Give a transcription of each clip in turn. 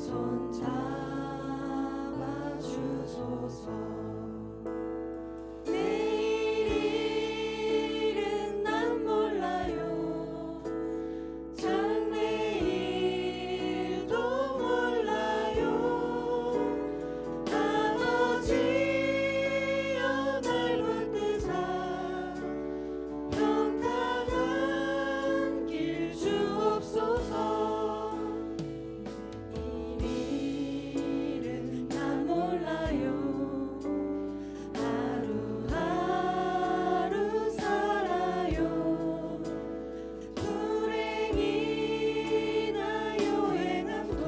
손 잡아 주소서. 내일은 난 몰라요. 장래일도 몰라요. 아버지여 날 붙드사 평탄한 길 주옵소서. 내일은 난 몰라요. 하루하루 살아요. 불행이나 요행함도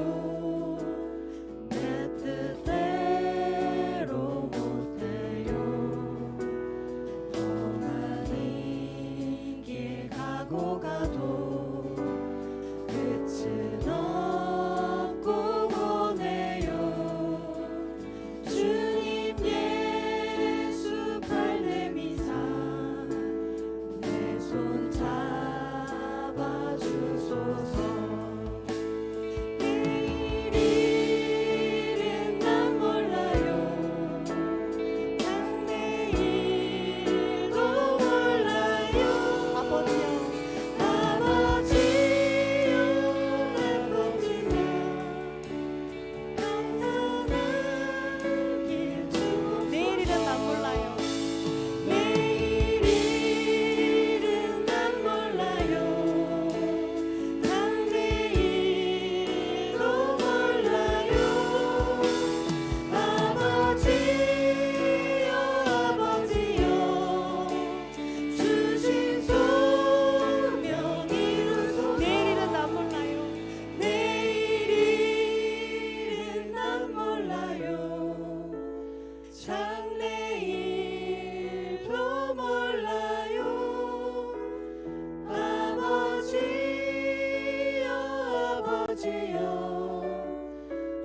내 뜻대로 못해요. 험한 길 가고 가도 끝은 없고 보네요. 주님 예수 발 내미사 내 손 잡아 주소서. 내일은 난 몰라요. 장래일도 몰라요. 아버지여 날 붙드사 평탄한 길 주옵소서. 내일은 난 몰라요. 내일은 난 몰라요. 장래일도 몰라요. 아버지여 주신 소명 이루소서. 내일은 난 몰라요. 내일은 난 몰라요. 장래일도 몰라요. 아버지여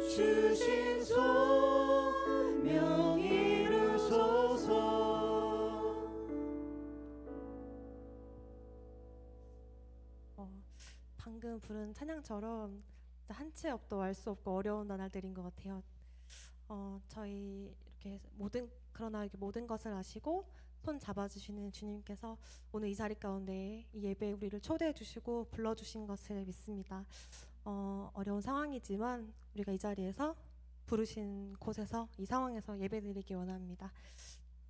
주신 소명 이루소서. 방금 부른 찬양처럼 한 채 없도 알 수 없고 어려운 나날들인 것 같아요. 저희 이렇게 그러나 이렇게 모든 것을 아시고 손 잡아주시는 주님께서 오늘 이 자리 가운데 이 예배에 우리를 초대해 주시고 불러주신 것을 믿습니다. 어려운 상황이지만 우리가 이 자리에서 부르신 곳에서 이 상황에서 예배드리기 원합니다.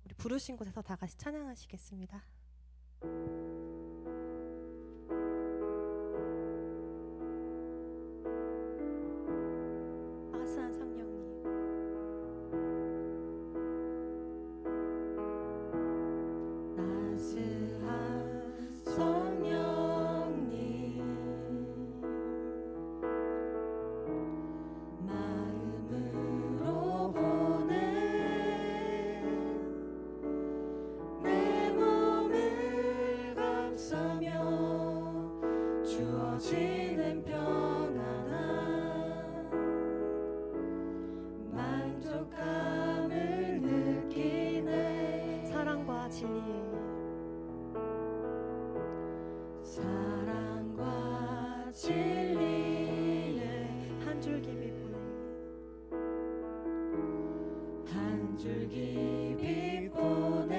우리 부르신 곳에서 다 같이 찬양하시겠습니다. 따스한 성령님, 따스한 성령님 마음으로 보내 내 몸을 감싸며 주어지는 평안함 만족감을 느끼네. 사랑과 진리에 한 줄기 빛보내 한 줄기 빛보내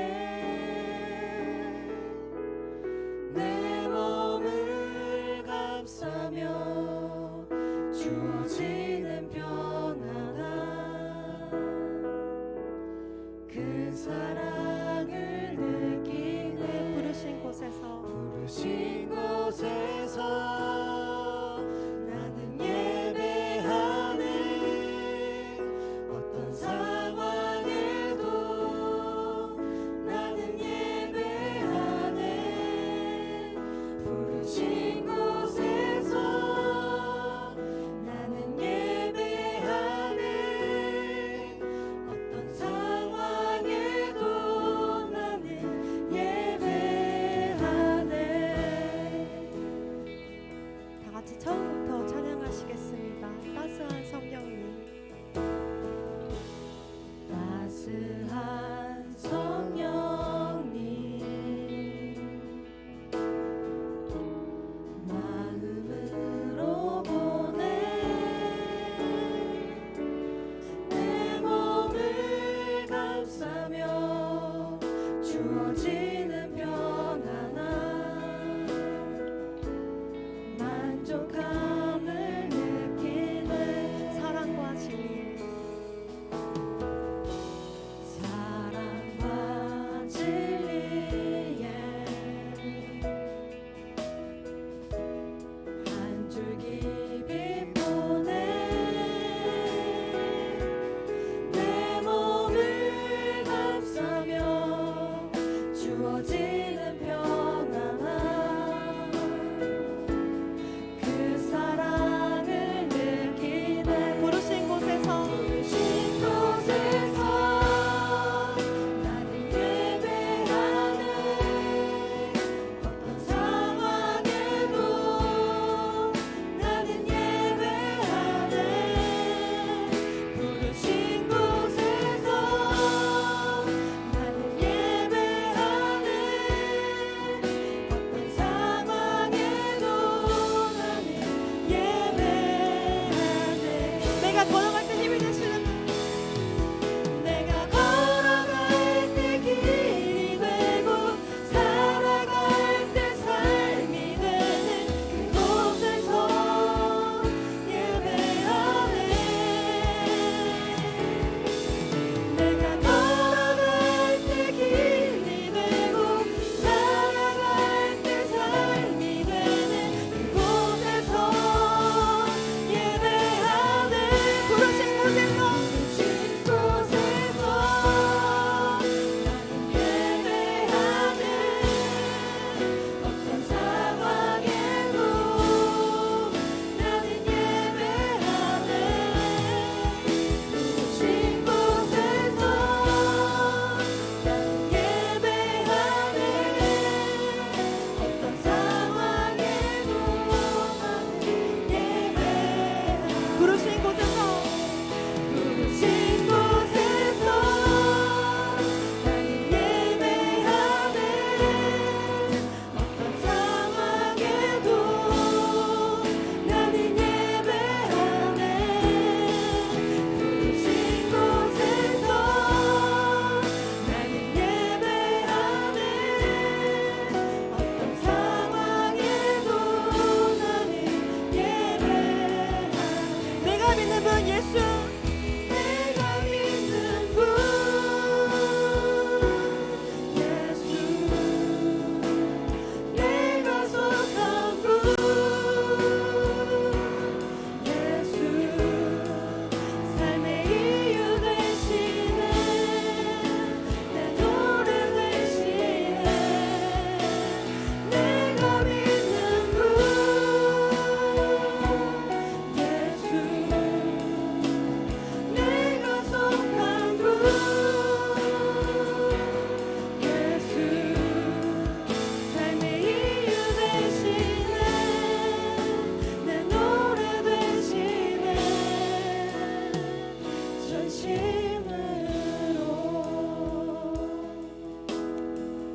내 몸을 감싸며 주어지는 평안함 그 사랑을 느끼네. 부르신 곳에서 나는 예배하네. 어떤 상황에도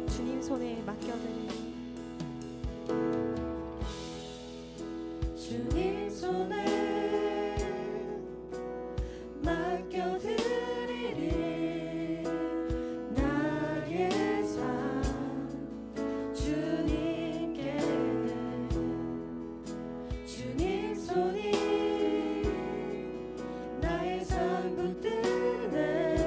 주님 손에 맡겨드립니다. 주님 손에 맡겨드리리 나의 삶 주님께 주님 손이 나의 삶 붙드네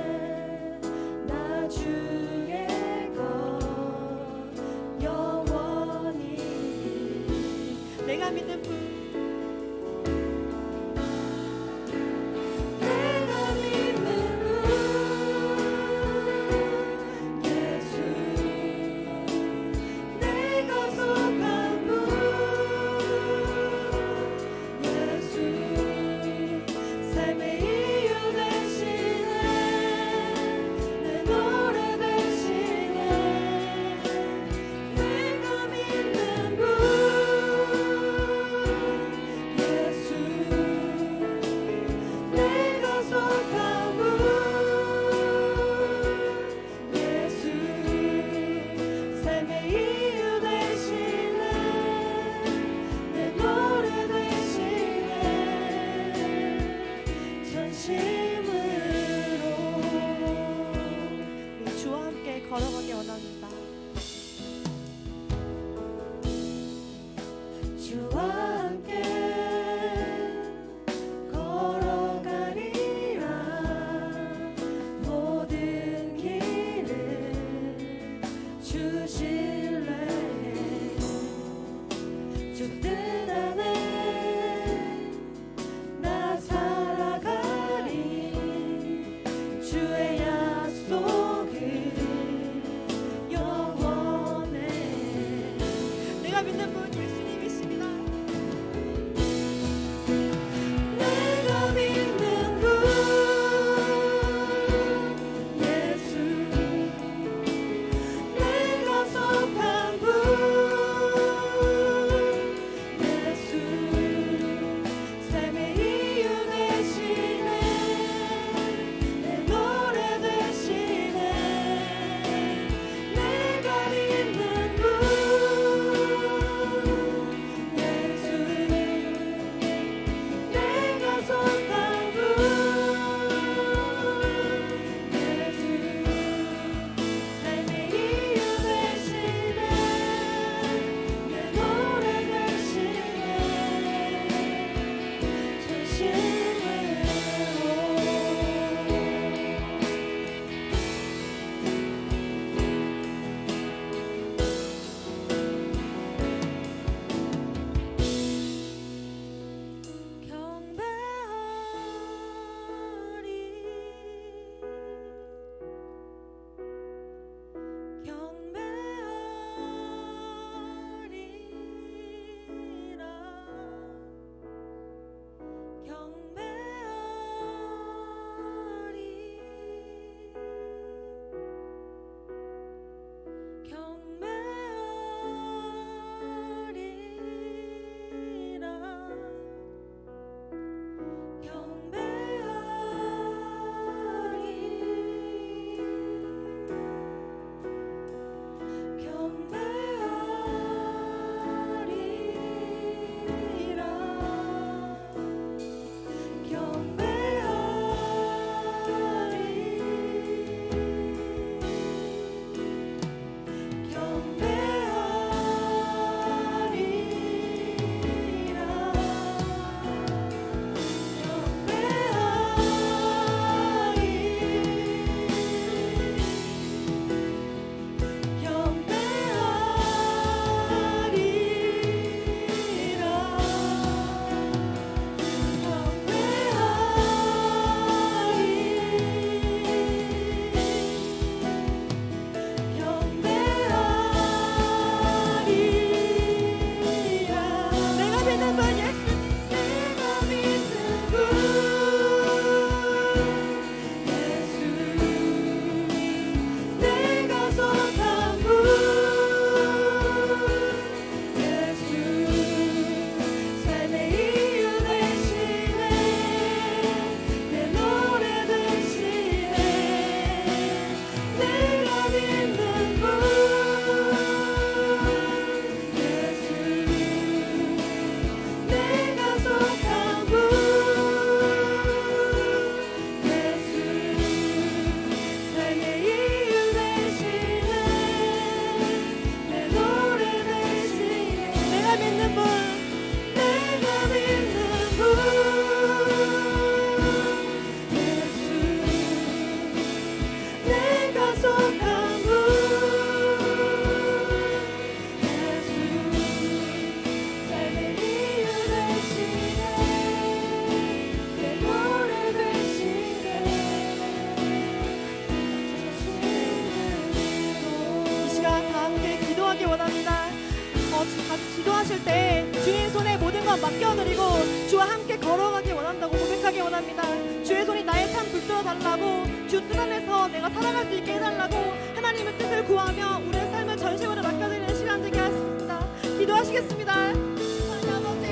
기도하실 때 주님 손에 모든 것 맡겨드리고 주와 함께 걸어가기 원한다고 고백하기 원합니다. 주의 손이 나의 삶 붙들어 달라고, 주 뜻 안에서 내가 살아갈 수 있게 해달라고 하나님의 뜻을 구하며 우리의 삶을 전심으로 맡겨드리는 시간 되게 하겠습니다. 기도하시겠습니다. 하나님 아버지,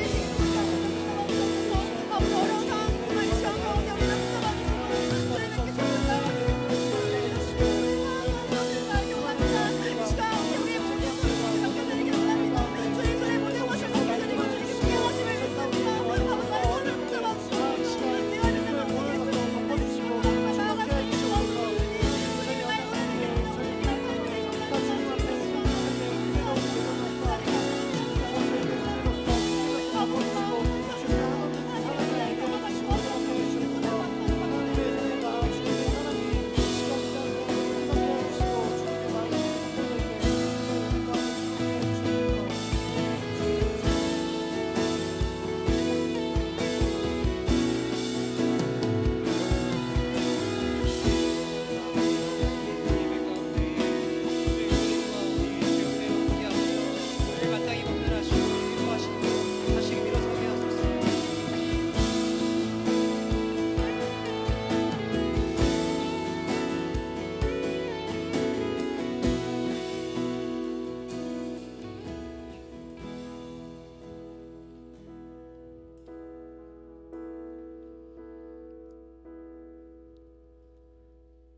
아버지 어려운 상황 정말 이 시간 가운데 우리 붙잡아주시고 주님께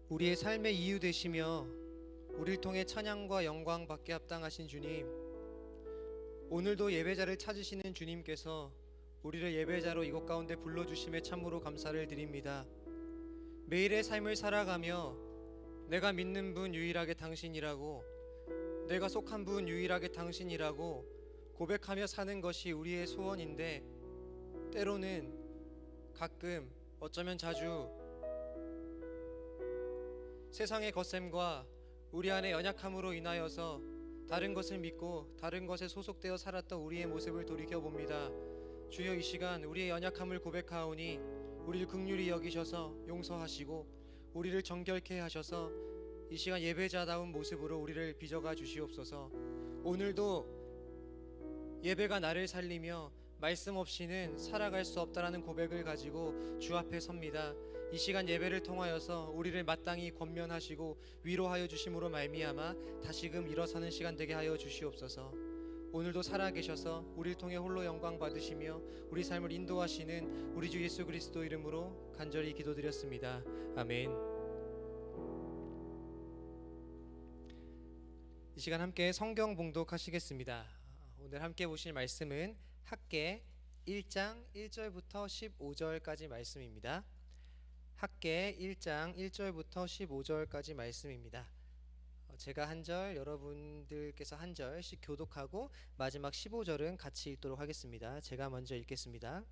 우리의 삶의 이유 되시며 우리를 통해 찬양과 영광 받게 합당하신 주님, 오늘도 예배자를 찾으시는 주님께서 우리를 예배자로 이곳 가운데 불러주심에 참으로 감사를 드립니다. 매일의 삶을 살아가며 내가 믿는 분 유일하게 당신이라고, 내가 속한 분 유일하게 당신이라고 고백하며 사는 것이 우리의 소원인데, 때로는 가끔 어쩌면 자주 세상의 겉셈과 우리 안의 연약함으로 인하여서 다른 것을 믿고 다른 것에 소속되어 살았던 우리의 모습을 돌이켜봅니다. 주여, 이 시간 우리의 연약함을 고백하오니 우리를 긍휼히 여기셔서 용서하시고 우리를 정결케 하셔서 이 시간 예배자다운 모습으로 우리를 빚어가 주시옵소서. 오늘도 예배가 나를 살리며 말씀 없이는 살아갈 수 없다라는 고백을 가지고 주 앞에 섭니다. 이 시간 예배를 통하여서 우리를 마땅히 권면하시고 위로하여 주심으로 말미암아 다시금 일어서는 시간 되게 하여 주시옵소서. 오늘도 살아계셔서 우리를 통해 홀로 영광 받으시며 우리 삶을 인도하시는 우리 주 예수 그리스도 이름으로 간절히 기도드렸습니다. 아멘. 이 시간 함께 성경 봉독하시겠습니다. 오늘 함께 보실 말씀은 학개 1장 1절부터 15절까지 말씀입니다. 학개 1장 1절부터 15절까지 말씀입니다. 제가 한 절, 여러분들께서 한 절씩 교독하고 마지막 15절은 같이 읽도록 하겠습니다. 제가 먼저 읽겠습니다.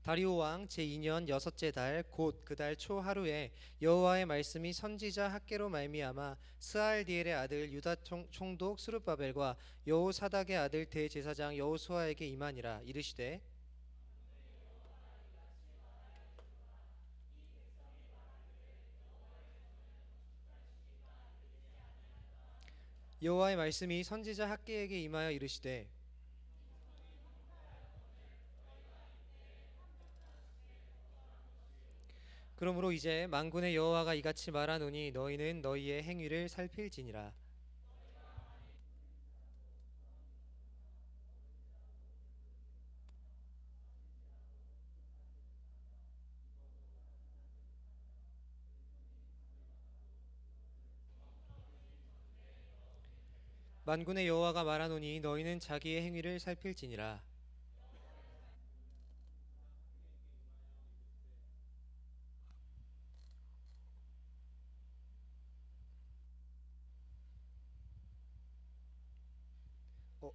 다리오 왕 제2년 여섯째 달 곧 그 달 초 하루에 여호와의 말씀이 선지자 학개로 말미암아 스알디엘의 아들 유다 총독 스룹바벨과 여호사닥의 아들 대제사장 여호수아에게 임하니라. 이르시되 여호와의 말씀이 선지자 학개에게 임하여 이르시되 그러므로 이제 만군의 여호와가 이같이 말하노니 너희는 너희의 행위를 살필지니라. 만군의 여호와가 말하노니 너희는 자기의 행위를 살필지니라.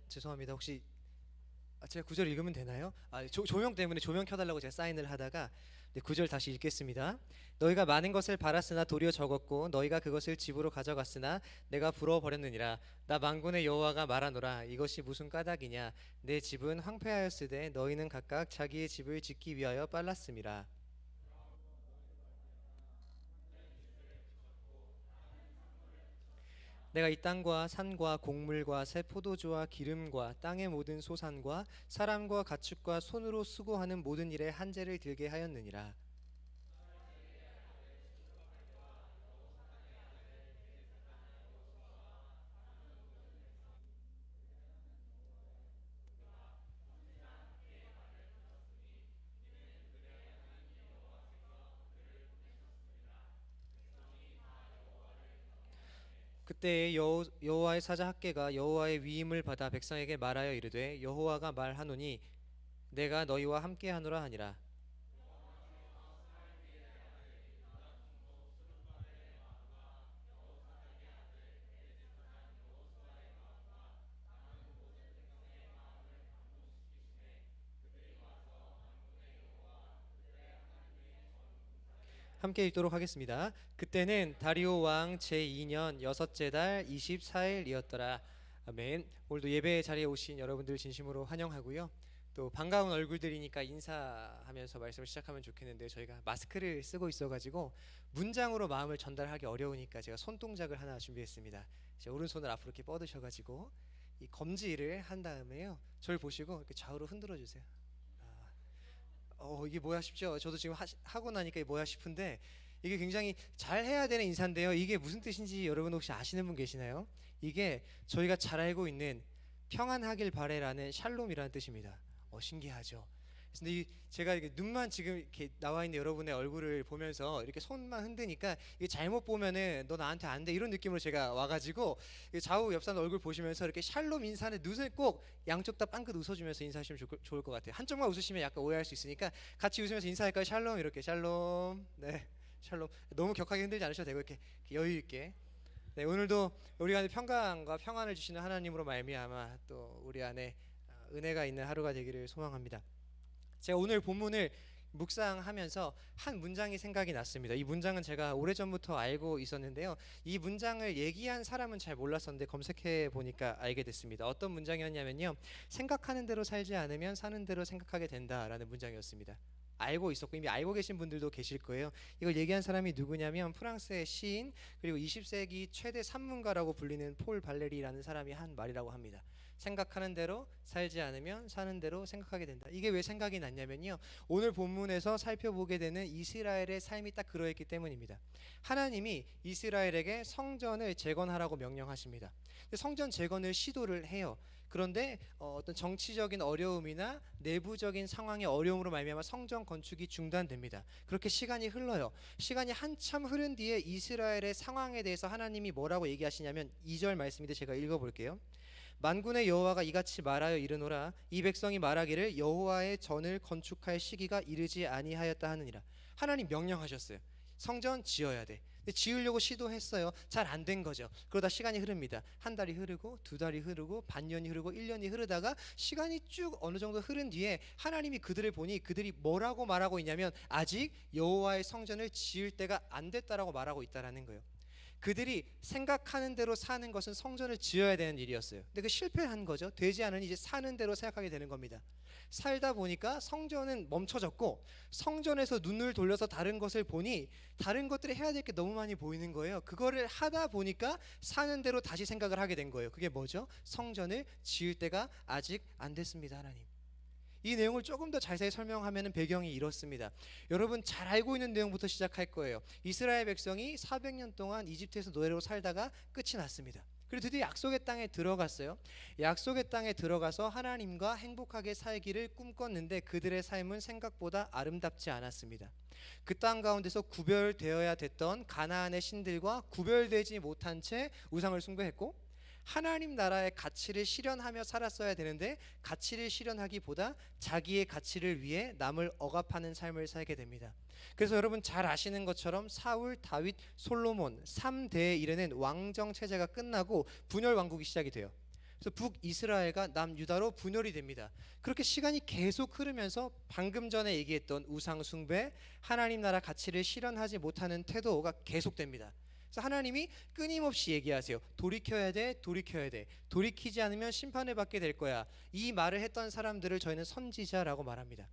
죄송합니다. 혹시 제가 구절 읽으면 되나요? 조명 때문에 조명 켜달라고 제가 사인을 하다가 구절 다시 읽겠습니다. 너희가 많은 것을 바랐으나 도리어 적었고 너희가 그것을 집으로 가져갔으나 내가 부어버렸느니라. 나 만군의 여호와가 말하노라. 이것이 무슨 까닭이냐? 내 집은 황폐하였으되 너희는 각각 자기의 집을 짓기 위하여 빨랐음이라. 내가 이 땅과 산과 곡물과 새 포도주와 기름과 땅의 모든 소산과 사람과 가축과 손으로 수고하는 모든 일에 한재를 들게 하였느니라. 그때에 여호와의 사자 학개가 여호와의 위임을 받아 백성에게 말하여 이르되 여호와가 말하노니 내가 너희와 함께하노라 하니라. 함께 읽도록 하겠습니다. 그때는 다리오 왕 제2년 여섯째 달 24일이었더라. 아멘. 오늘도 예배 자리에 오신 여러분들 진심으로 환영하고요. 또 반가운 얼굴들이니까 인사하면서 말씀을 시작하면 좋겠는데 저희가 마스크를 쓰고 있어가지고 문장으로 마음을 전달하기 어려우니까 제가 손동작을 하나 준비했습니다. 제 오른손을 앞으로 이렇게 뻗으셔가지고 이 검지를 한 다음에요. 저를 보시고 이렇게 좌우로 흔들어 주세요. 이게 뭐야 싶죠? 저도 지금 하고 나니까 이게 뭐야 싶은데 이게 굉장히 잘 해야 되는 인사인데요. 이게 무슨 뜻인지 여러분 혹시 아시는 분 계시나요? 이게 저희가 잘 알고 있는 평안하길 바래라는 샬롬이라는 뜻입니다. 신기하죠? 근데 제가 이렇게 눈만 지금 이렇게 나와 있는 여러분의 얼굴을 보면서 이렇게 손만 흔드니까 이게 잘못 보면은 너 나한테 안 돼 이런 느낌으로 제가 와가지고 좌우 옆 사람 얼굴 보시면서 이렇게 샬롬 인사는 눈을 꼭 양쪽 다 빵긋 웃어주면서 인사하시면 좋을 것 같아요. 한쪽만 웃으시면 약간 오해할 수 있으니까 같이 웃으면서 인사할까요? 샬롬 이렇게 샬롬. 네, 샬롬. 너무 격하게 흔들지 않으셔도 되고 이렇게 여유 있게. 네, 오늘도 우리 안에 평강과 평안을 주시는 하나님으로 말미암아 또 우리 안에 은혜가 있는 하루가 되기를 소망합니다. 제가 오늘 본문을 묵상하면서 한 문장이 생각이 났습니다. 이 문장은 제가 오래전부터 알고 있었는데요. 이 문장을 얘기한 사람은 잘 몰랐었는데 검색해 보니까 알게 됐습니다. 어떤 문장이었냐면요. 생각하는 대로 살지 않으면 사는 대로 생각하게 된다라는 문장이었습니다. 알고 있었고 이미 알고 계신 분들도 계실 거예요. 이걸 얘기한 사람이 누구냐면 프랑스의 시인 그리고 20세기 최대 산문가라고 불리는 폴 발레리라는 사람이 한 말이라고 합니다. 생각하는 대로 살지 않으면 사는 대로 생각하게 된다. 이게 왜 생각이 났냐면요. 오늘 본문에서 살펴보게 되는 이스라엘의 삶이 딱 그러했기 때문입니다. 하나님이 이스라엘에게 성전을 재건하라고 명령하십니다. 성전 재건을 시도를 해요. 그런데 어떤 정치적인 어려움이나 내부적인 상황의 어려움으로 말미암아 성전 건축이 중단됩니다. 그렇게 시간이 흘러요. 시간이 한참 흐른 뒤에 이스라엘의 상황에 대해서 하나님이 뭐라고 얘기하시냐면 2절 말씀인데 제가 읽어볼게요. 만군의 여호와가 이같이 말하여 이르노라 이 백성이 말하기를 여호와의 전을 건축할 시기가 이르지 아니하였다 하느니라. 하나님 명령하셨어요. 성전 지어야 돼. 근데 지으려고 시도했어요. 잘 안 된 거죠. 그러다 시간이 흐릅니다. 한 달이 흐르고 두 달이 흐르고 반년이 흐르고 1년이 흐르다가 시간이 쭉 어느 정도 흐른 뒤에 하나님이 그들을 보니 그들이 뭐라고 말하고 있냐면 아직 여호와의 성전을 지을 때가 안 됐다라고 말하고 있다라는 거예요. 그들이 생각하는 대로 사는 것은 성전을 지어야 되는 일이었어요. 근데 그 실패한 거죠. 되지 않으니 이제 사는 대로 생각하게 되는 겁니다. 살다 보니까 성전은 멈춰졌고 성전에서 눈을 돌려서 다른 것을 보니 다른 것들이 해야 될 게 너무 많이 보이는 거예요. 그거를 하다 보니까 사는 대로 다시 생각을 하게 된 거예요. 그게 뭐죠? 성전을 지을 때가 아직 안 됐습니다. 하나님. 이 내용을 조금 더 자세히 설명하면 배경이 이렇습니다. 여러분 잘 알고 있는 내용부터 시작할 거예요. 이스라엘 백성이 400년 동안 이집트에서 노예로 살다가 끝이 났습니다. 그리고 드디어 약속의 땅에 들어갔어요. 약속의 땅에 들어가서 하나님과 행복하게 살기를 꿈꿨는데 그들의 삶은 생각보다 아름답지 않았습니다. 그 땅 가운데서 구별되어야 됐던 가나안의 신들과 구별되지 못한 채 우상을 숭배했고 하나님 나라의 가치를 실현하며 살았어야 되는데 가치를 실현하기보다 자기의 가치를 위해 남을 억압하는 삶을 살게 됩니다. 그래서 여러분 잘 아시는 것처럼 사울, 다윗, 솔로몬 3대에 이르는 왕정 체제가 끝나고 분열 왕국이 시작이 돼요. 그래서 북이스라엘과 남유다로 분열이 됩니다. 그렇게 시간이 계속 흐르면서 방금 전에 얘기했던 우상 숭배, 하나님 나라 가치를 실현하지 못하는 태도가 계속됩니다. 그래서 하나님이 끊임없이 얘기하세요. 돌이켜야 돼, 돌이켜야 돼. 돌이키지 않으면 심판을 받게 될 거야. 이 말을 했던 사람들을 저희는 선지자라고 말합니다.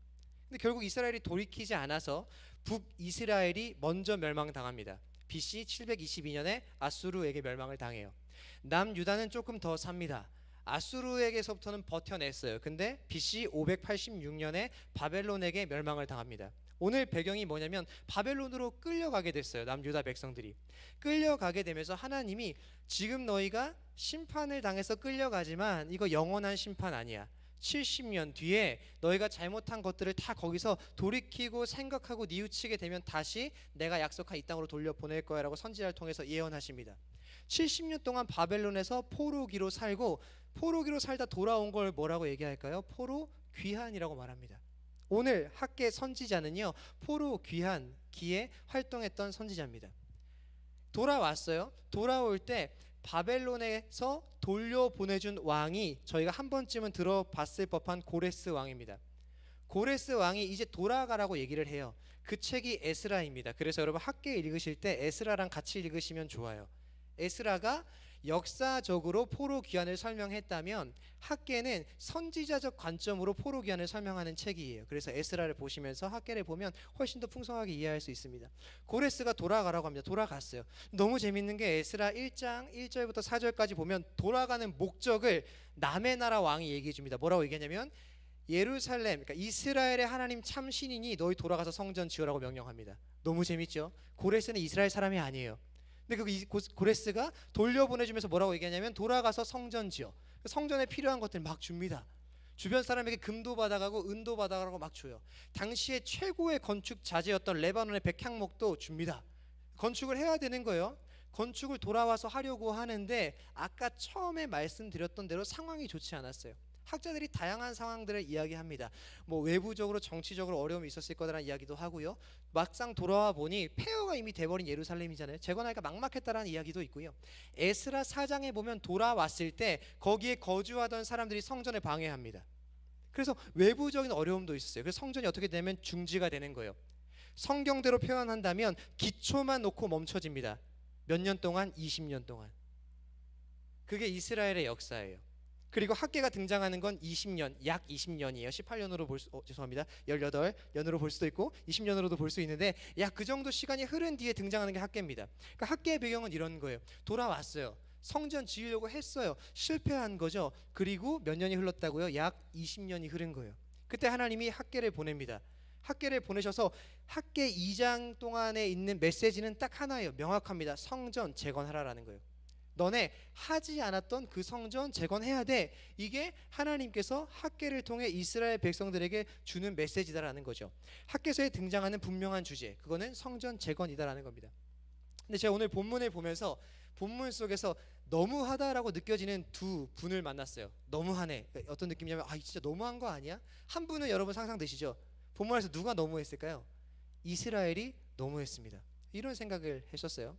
근데 결국 이스라엘이 돌이키지 않아서 북이스라엘이 먼저 멸망당합니다. BC 722년에 아수르에게 멸망을 당해요. 남유다는 조금 더 삽니다. 아수르에게서부터는 버텨냈어요. 근데 BC 586년에 바벨론에게 멸망을 당합니다. 오늘 배경이 뭐냐면 바벨론으로 끌려가게 됐어요. 남유다 백성들이 끌려가게 되면서 하나님이 지금 너희가 심판을 당해서 끌려가지만 이거 영원한 심판 아니야. 70년 뒤에 너희가 잘못한 것들을 다 거기서 돌이키고 생각하고 뉘우치게 되면 다시 내가 약속한 이 땅으로 돌려보낼 거야 라고 선지자를 통해서 예언하십니다. 70년 동안 바벨론에서 포로기로 살고 포로기로 살다 돌아온 걸 뭐라고 얘기할까요? 포로 귀환이라고 말합니다. 오늘 학계 선지자는요, 포로 귀환기에 활동했던 선지자입니다. 돌아왔어요. 돌아올 때 바벨론에서 돌려보내준 왕이 저희가 한 번쯤은 들어봤을 법한 고레스 왕입니다. 고레스 왕이 이제 돌아가라고 얘기를 해요. 그 책이 에스라입니다. 그래서 여러분 학계 읽으실 때 에스라랑 같이 읽으시면 좋아요. 에스라가 역사적으로 포로 귀환을 설명했다면 학계는 선지자적 관점으로 포로 귀환을 설명하는 책이에요. 그래서 에스라를 보시면서 학계를 보면 훨씬 더 풍성하게 이해할 수 있습니다. 고레스가 돌아가라고 합니다. 돌아갔어요. 너무 재밌는 게 에스라 1장 1절부터 4절까지 보면 돌아가는 목적을 남의 나라 왕이 얘기해 줍니다. 뭐라고 얘기하냐면 예루살렘, 그러니까 이스라엘의 하나님 참 신이니 너희 돌아가서 성전 지으라고 명령합니다. 너무 재밌죠? 고레스는 이스라엘 사람이 아니에요. 근데 그 고레스가 돌려보내주면서 뭐라고 얘기하냐면 돌아가서 성전 지어. 성전에 필요한 것들 막 줍니다. 주변 사람에게 금도 받아가고 은도 받아가고 막 줘요. 당시에 최고의 건축 자재였던 레바논의 백향목도 줍니다. 건축을 해야 되는 거예요. 건축을 돌아와서 하려고 하는데 아까 처음에 말씀드렸던 대로 상황이 좋지 않았어요. 학자들이 다양한 상황들을 이야기합니다. 뭐 외부적으로 정치적으로 어려움이 있었을 거라는 이야기도 하고요. 막상 돌아와 보니 폐허가 이미 돼버린 예루살렘이잖아요. 재건하기가 막막했다라는 이야기도 있고요. 에스라 4장에 보면 돌아왔을 때 거기에 거주하던 사람들이 성전을 방해합니다. 그래서 외부적인 어려움도 있었어요. 그래서 성전이 어떻게 되면 중지가 되는 거예요. 성경대로 표현한다면 기초만 놓고 멈춰집니다. 몇 년 동안? 20년 동안. 그게 이스라엘의 역사예요. 그리고 학계가 등장하는 건 20년, 약 20년이에요. 18년으로 볼 수, 죄송합니다. 18년으로 볼 수도 있고 20년으로도 볼 수 있는데 약 그 정도 시간이 흐른 뒤에 등장하는 게 학계입니다. 그러니까 학계의 배경은 이런 거예요. 돌아왔어요. 성전 지으려고 했어요. 실패한 거죠. 그리고 몇 년이 흘렀다고요? 약 20년이 흐른 거예요. 그때 하나님이 학계를 보냅니다. 학계를 보내셔서 학계 2장 동안에 있는 메시지는 딱 하나예요. 명확합니다. 성전 재건하라라는 거예요. 너네 하지 않았던 그 성전 재건해야 돼. 이게 하나님께서 학계를 통해 이스라엘 백성들에게 주는 메시지다라는 거죠. 학계서에 등장하는 분명한 주제, 그거는 성전 재건이다라는 겁니다. 근데 제가 오늘 본문을 보면서 본문 속에서 너무하다라고 느껴지는 두 분을 만났어요. 너무하네. 어떤 느낌이냐면 진짜 너무한 거 아니야? 한 분은 여러분 상상되시죠? 본문에서 누가 너무했을까요? 이스라엘이 너무했습니다. 이런 생각을 했었어요.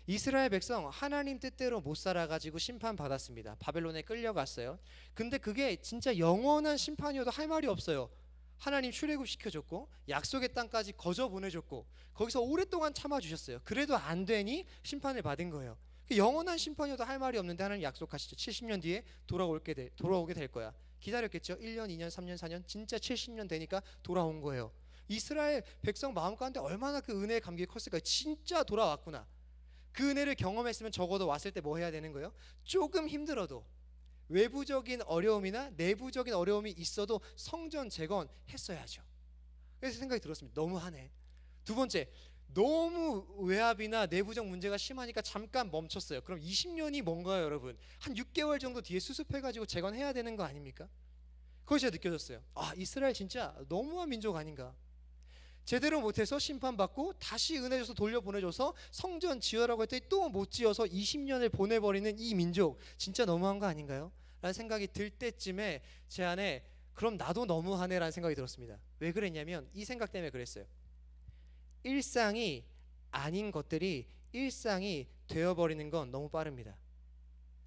이스라엘 백성 하나님 뜻대로 못 살아가지고 심판받았습니다. 바벨론에 끌려갔어요. 근데 그게 진짜 영원한 심판이어도 할 말이 없어요. 하나님 출애굽시켜줬고 약속의 땅까지 거저 보내줬고 거기서 오랫동안 참아주셨어요. 그래도 안 되니 심판을 받은 거예요. 영원한 심판이어도 할 말이 없는데 하나님 약속하시죠. 70년 뒤에 돌아오게 될 거야. 기다렸겠죠. 1년, 2년, 3년, 4년 진짜 70년 되니까 돌아온 거예요. 이스라엘 백성 마음 가운데 얼마나 그 은혜의 감격이 컸을까요? 진짜 돌아왔구나. 그 은혜를 경험했으면 적어도 왔을 때 뭐 해야 되는 거예요? 조금 힘들어도 외부적인 어려움이나 내부적인 어려움이 있어도 성전 재건 했어야죠. 그래서 생각이 들었습니다. 너무하네. 두 번째, 너무 외압이나 내부적 문제가 심하니까 잠깐 멈췄어요. 그럼 20년이 뭔가요, 여러분? 한 6개월 정도 뒤에 수습해가지고 재건해야 되는 거 아닙니까? 그것이 제가 느껴졌어요. 이스라엘 진짜 너무한 민족 아닌가. 제대로 못해서 심판받고 다시 은혜 줘서 돌려보내줘서 성전 지으라고 했더니 또 못 지어서 20년을 보내버리는 이 민족 진짜 너무한 거 아닌가요? 라는 생각이 들 때쯤에 제 안에 그럼 나도 너무하네 라는 생각이 들었습니다. 왜 그랬냐면 이 생각 때문에 그랬어요. 일상이 아닌 것들이 일상이 되어버리는 건 너무 빠릅니다.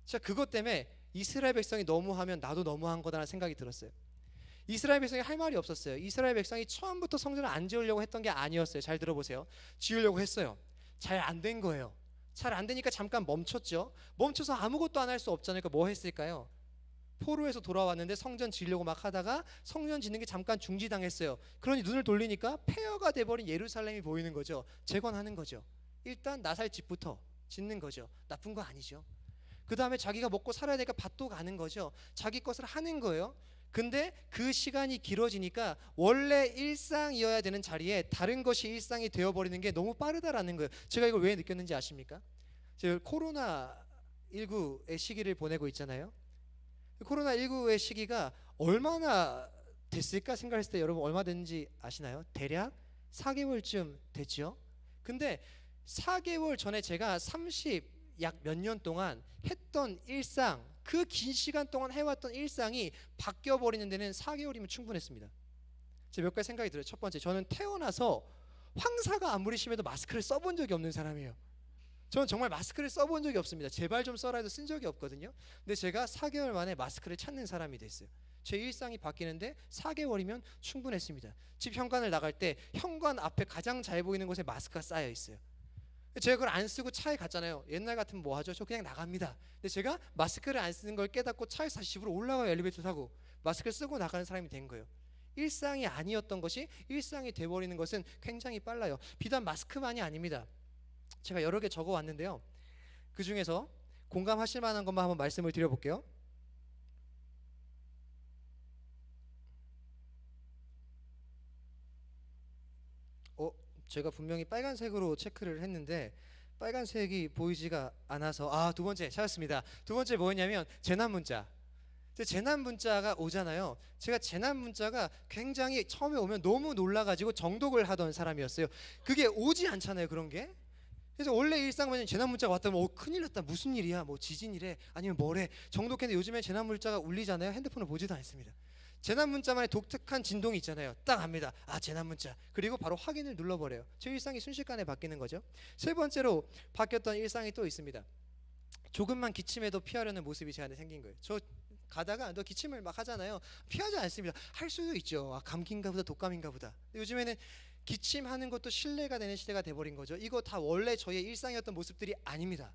진짜 그것 때문에 이스라엘 백성이 너무하면 나도 너무한 거다라는 생각이 들었어요. 이스라엘 백성이 할 말이 없었어요. 이스라엘 백성이 처음부터 성전을 안 지으려고 했던 게 아니었어요. 잘 들어보세요. 지으려고 했어요. 잘 안 된 거예요. 잘 안 되니까 잠깐 멈췄죠. 멈춰서 아무것도 안 할 수 없잖아요. 그러니까 뭐 했을까요? 포로에서 돌아왔는데 성전 지으려고 막 하다가 성전 짓는 게 잠깐 중지당했어요. 그러니 눈을 돌리니까 폐허가 돼버린 예루살렘이 보이는 거죠. 재건하는 거죠. 일단 나살 집부터 짓는 거죠. 나쁜 거 아니죠. 그 다음에 자기가 먹고 살아야 되니까 밭도 가는 거죠. 자기 것을 하는 거예요. 근데 그 시간이 길어지니까 원래 일상이어야 되는 자리에 다른 것이 일상이 되어버리는 게 너무 빠르다라는 거예요. 제가 이걸 왜 느꼈는지 아십니까? 제가 코로나19의 시기를 보내고 있잖아요. 코로나19의 시기가 얼마나 됐을까 생각했을 때 여러분 얼마 됐는지 아시나요? 대략 4개월쯤 됐죠. 근데 4개월 전에 제가 약 몇 년 동안 했던 일상, 그 긴 시간 동안 해왔던 일상이 바뀌어버리는 데는 4개월이면 충분했습니다. 제가 몇 가지 생각이 들어요. 첫 번째, 저는 태어나서 황사가 아무리 심해도 마스크를 써본 적이 없는 사람이에요. 저는 정말 마스크를 써본 적이 없습니다. 제발 좀 써라 해도 쓴 적이 없거든요. 근데 제가 4개월 만에 마스크를 찾는 사람이 됐어요. 제 일상이 바뀌는데 4개월이면 충분했습니다. 집 현관을 나갈 때 현관 앞에 가장 잘 보이는 곳에 마스크가 쌓여 있어요. 제가 그걸 안 쓰고 차에 갔잖아요. 옛날 같으면 뭐 하죠? 저 그냥 나갑니다. 근데 제가 마스크를 안 쓰는 걸 깨닫고 차에서 다시 집으로 올라가요. 엘리베이터 타고 마스크를 쓰고 나가는 사람이 된 거예요. 일상이 아니었던 것이 일상이 돼버리는 것은 굉장히 빨라요. 비단 마스크만이 아닙니다. 제가 여러 개 적어 왔는데요. 그 중에서 공감하실 만한 것만 한번 말씀을 드려볼게요. 제가 분명히 빨간색으로 체크를 했는데 빨간색이 보이지가 않아서 두 번째 찾았습니다. 두 번째 뭐였냐면 재난 문자. 재난 문자가 오잖아요. 제가 재난 문자가 굉장히 처음에 오면 너무 놀라가지고 정독을 하던 사람이었어요. 그게 오지 않잖아요, 그런 게. 그래서 원래 일상은 재난 문자가 왔다면 큰일 났다, 무슨 일이야, 뭐 지진이래, 아니면 뭐래 정독했는데 요즘에 재난 문자가 울리잖아요. 핸드폰을 보지도 않습니다. 재난 문자만의 독특한 진동이 있잖아요. 딱 압니다. 재난 문자. 그리고 바로 확인을 눌러버려요. 제 일상이 순식간에 바뀌는 거죠. 세 번째로 바뀌었던 일상이 또 있습니다. 조금만 기침해도 피하려는 모습이 제 안에 생긴 거예요. 저 가다가 너 기침을 막 하잖아요. 피하지 않습니다. 할 수도 있죠. 감기인가 보다, 독감인가 보다. 요즘에는 기침하는 것도 신뢰가 되는 시대가 돼버린 거죠. 이거 다 원래 저의 일상이었던 모습들이 아닙니다.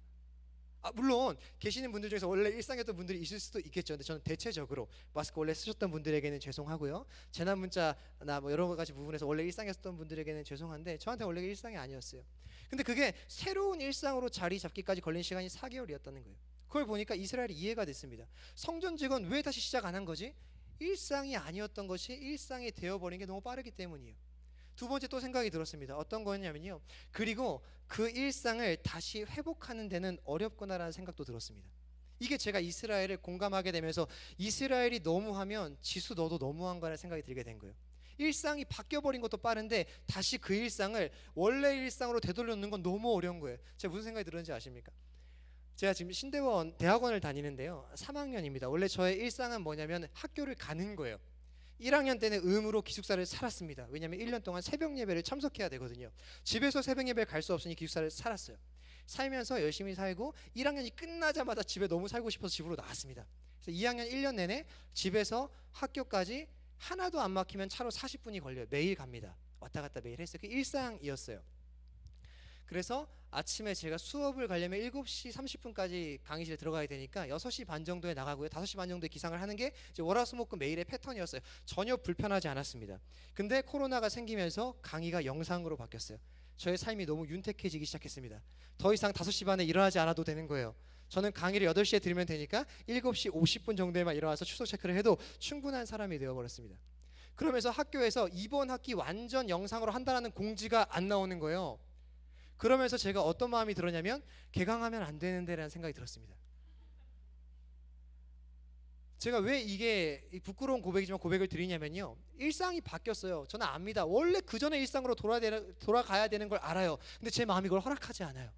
물론 계시는 분들 중에서 원래 일상이었던 분들이 있을 수도 있겠죠. 근데 저는 대체적으로 마스크 원래 쓰셨던 분들에게는 죄송하고요. 재난 문자나 뭐 여러 가지 부분에서 원래 일상이었던 분들에게는 죄송한데 저한테 원래 일상이 아니었어요. 근데 그게 새로운 일상으로 자리 잡기까지 걸린 시간이 4개월이었다는 거예요. 그걸 보니까 이스라엘이 이해가 됐습니다. 성전 재건 왜 다시 시작 안 한 거지? 일상이 아니었던 것이 일상이 되어버린 게 너무 빠르기 때문이에요. 두 번째 또 생각이 들었습니다. 어떤 거였냐면요. 그리고 그 일상을 다시 회복하는 데는 어렵구나라는 생각도 들었습니다. 이게 제가 이스라엘을 공감하게 되면서 이스라엘이 너무하면 지수 너도 너무한 거라는 생각이 들게 된 거예요. 일상이 바뀌어버린 것도 빠른데 다시 그 일상을 원래 일상으로 되돌려놓는 건 너무 어려운 거예요. 제가 무슨 생각이 들었는지 아십니까? 제가 지금 신대원 대학원을 다니는데요. 3학년입니다. 원래 저의 일상은 뭐냐면 학교를 가는 거예요. 1학년 때는 의무로 기숙사를 살았습니다. 왜냐하면 1년 동안 새벽 예배를 참석해야 되거든요. 집에서 새벽 예배를 갈 수 없으니 기숙사를 살았어요. 살면서 열심히 살고 1학년이 끝나자마자 집에 너무 살고 싶어서 집으로 나왔습니다. 그래서 2학년 1년 내내 집에서 학교까지 하나도 안 막히면 차로 40분이 걸려요. 매일 갑니다. 왔다 갔다 매일 했어요. 그게 일상이었어요. 그래서 아침에 제가 수업을 가려면 7시 30분까지 강의실에 들어가야 되니까 6시 반 정도에 나가고요. 5시 반 정도에 기상을 하는 게 이제 월화수목금 매일의 패턴이었어요. 전혀 불편하지 않았습니다. 근데 코로나가 생기면서 강의가 영상으로 바뀌었어요. 저의 삶이 너무 윤택해지기 시작했습니다. 더 이상 5시 반에 일어나지 않아도 되는 거예요. 저는 강의를 8시에 들으면 되니까 7시 50분 정도에만 일어나서 출석 체크를 해도 충분한 사람이 되어버렸습니다. 그러면서 학교에서 이번 학기 완전 영상으로 한다는 공지가 안 나오는 거예요. 그러면서 제가 어떤 마음이 들었냐면 개강하면 안 되는데 라는 생각이 들었습니다. 제가 왜 이게 부끄러운 고백이지만 고백을 드리냐면요. 일상이 바뀌었어요. 저는 압니다. 원래 그 전에 일상으로 돌아가야 되는 걸 알아요. 근데 제 마음이 그걸 허락하지 않아요.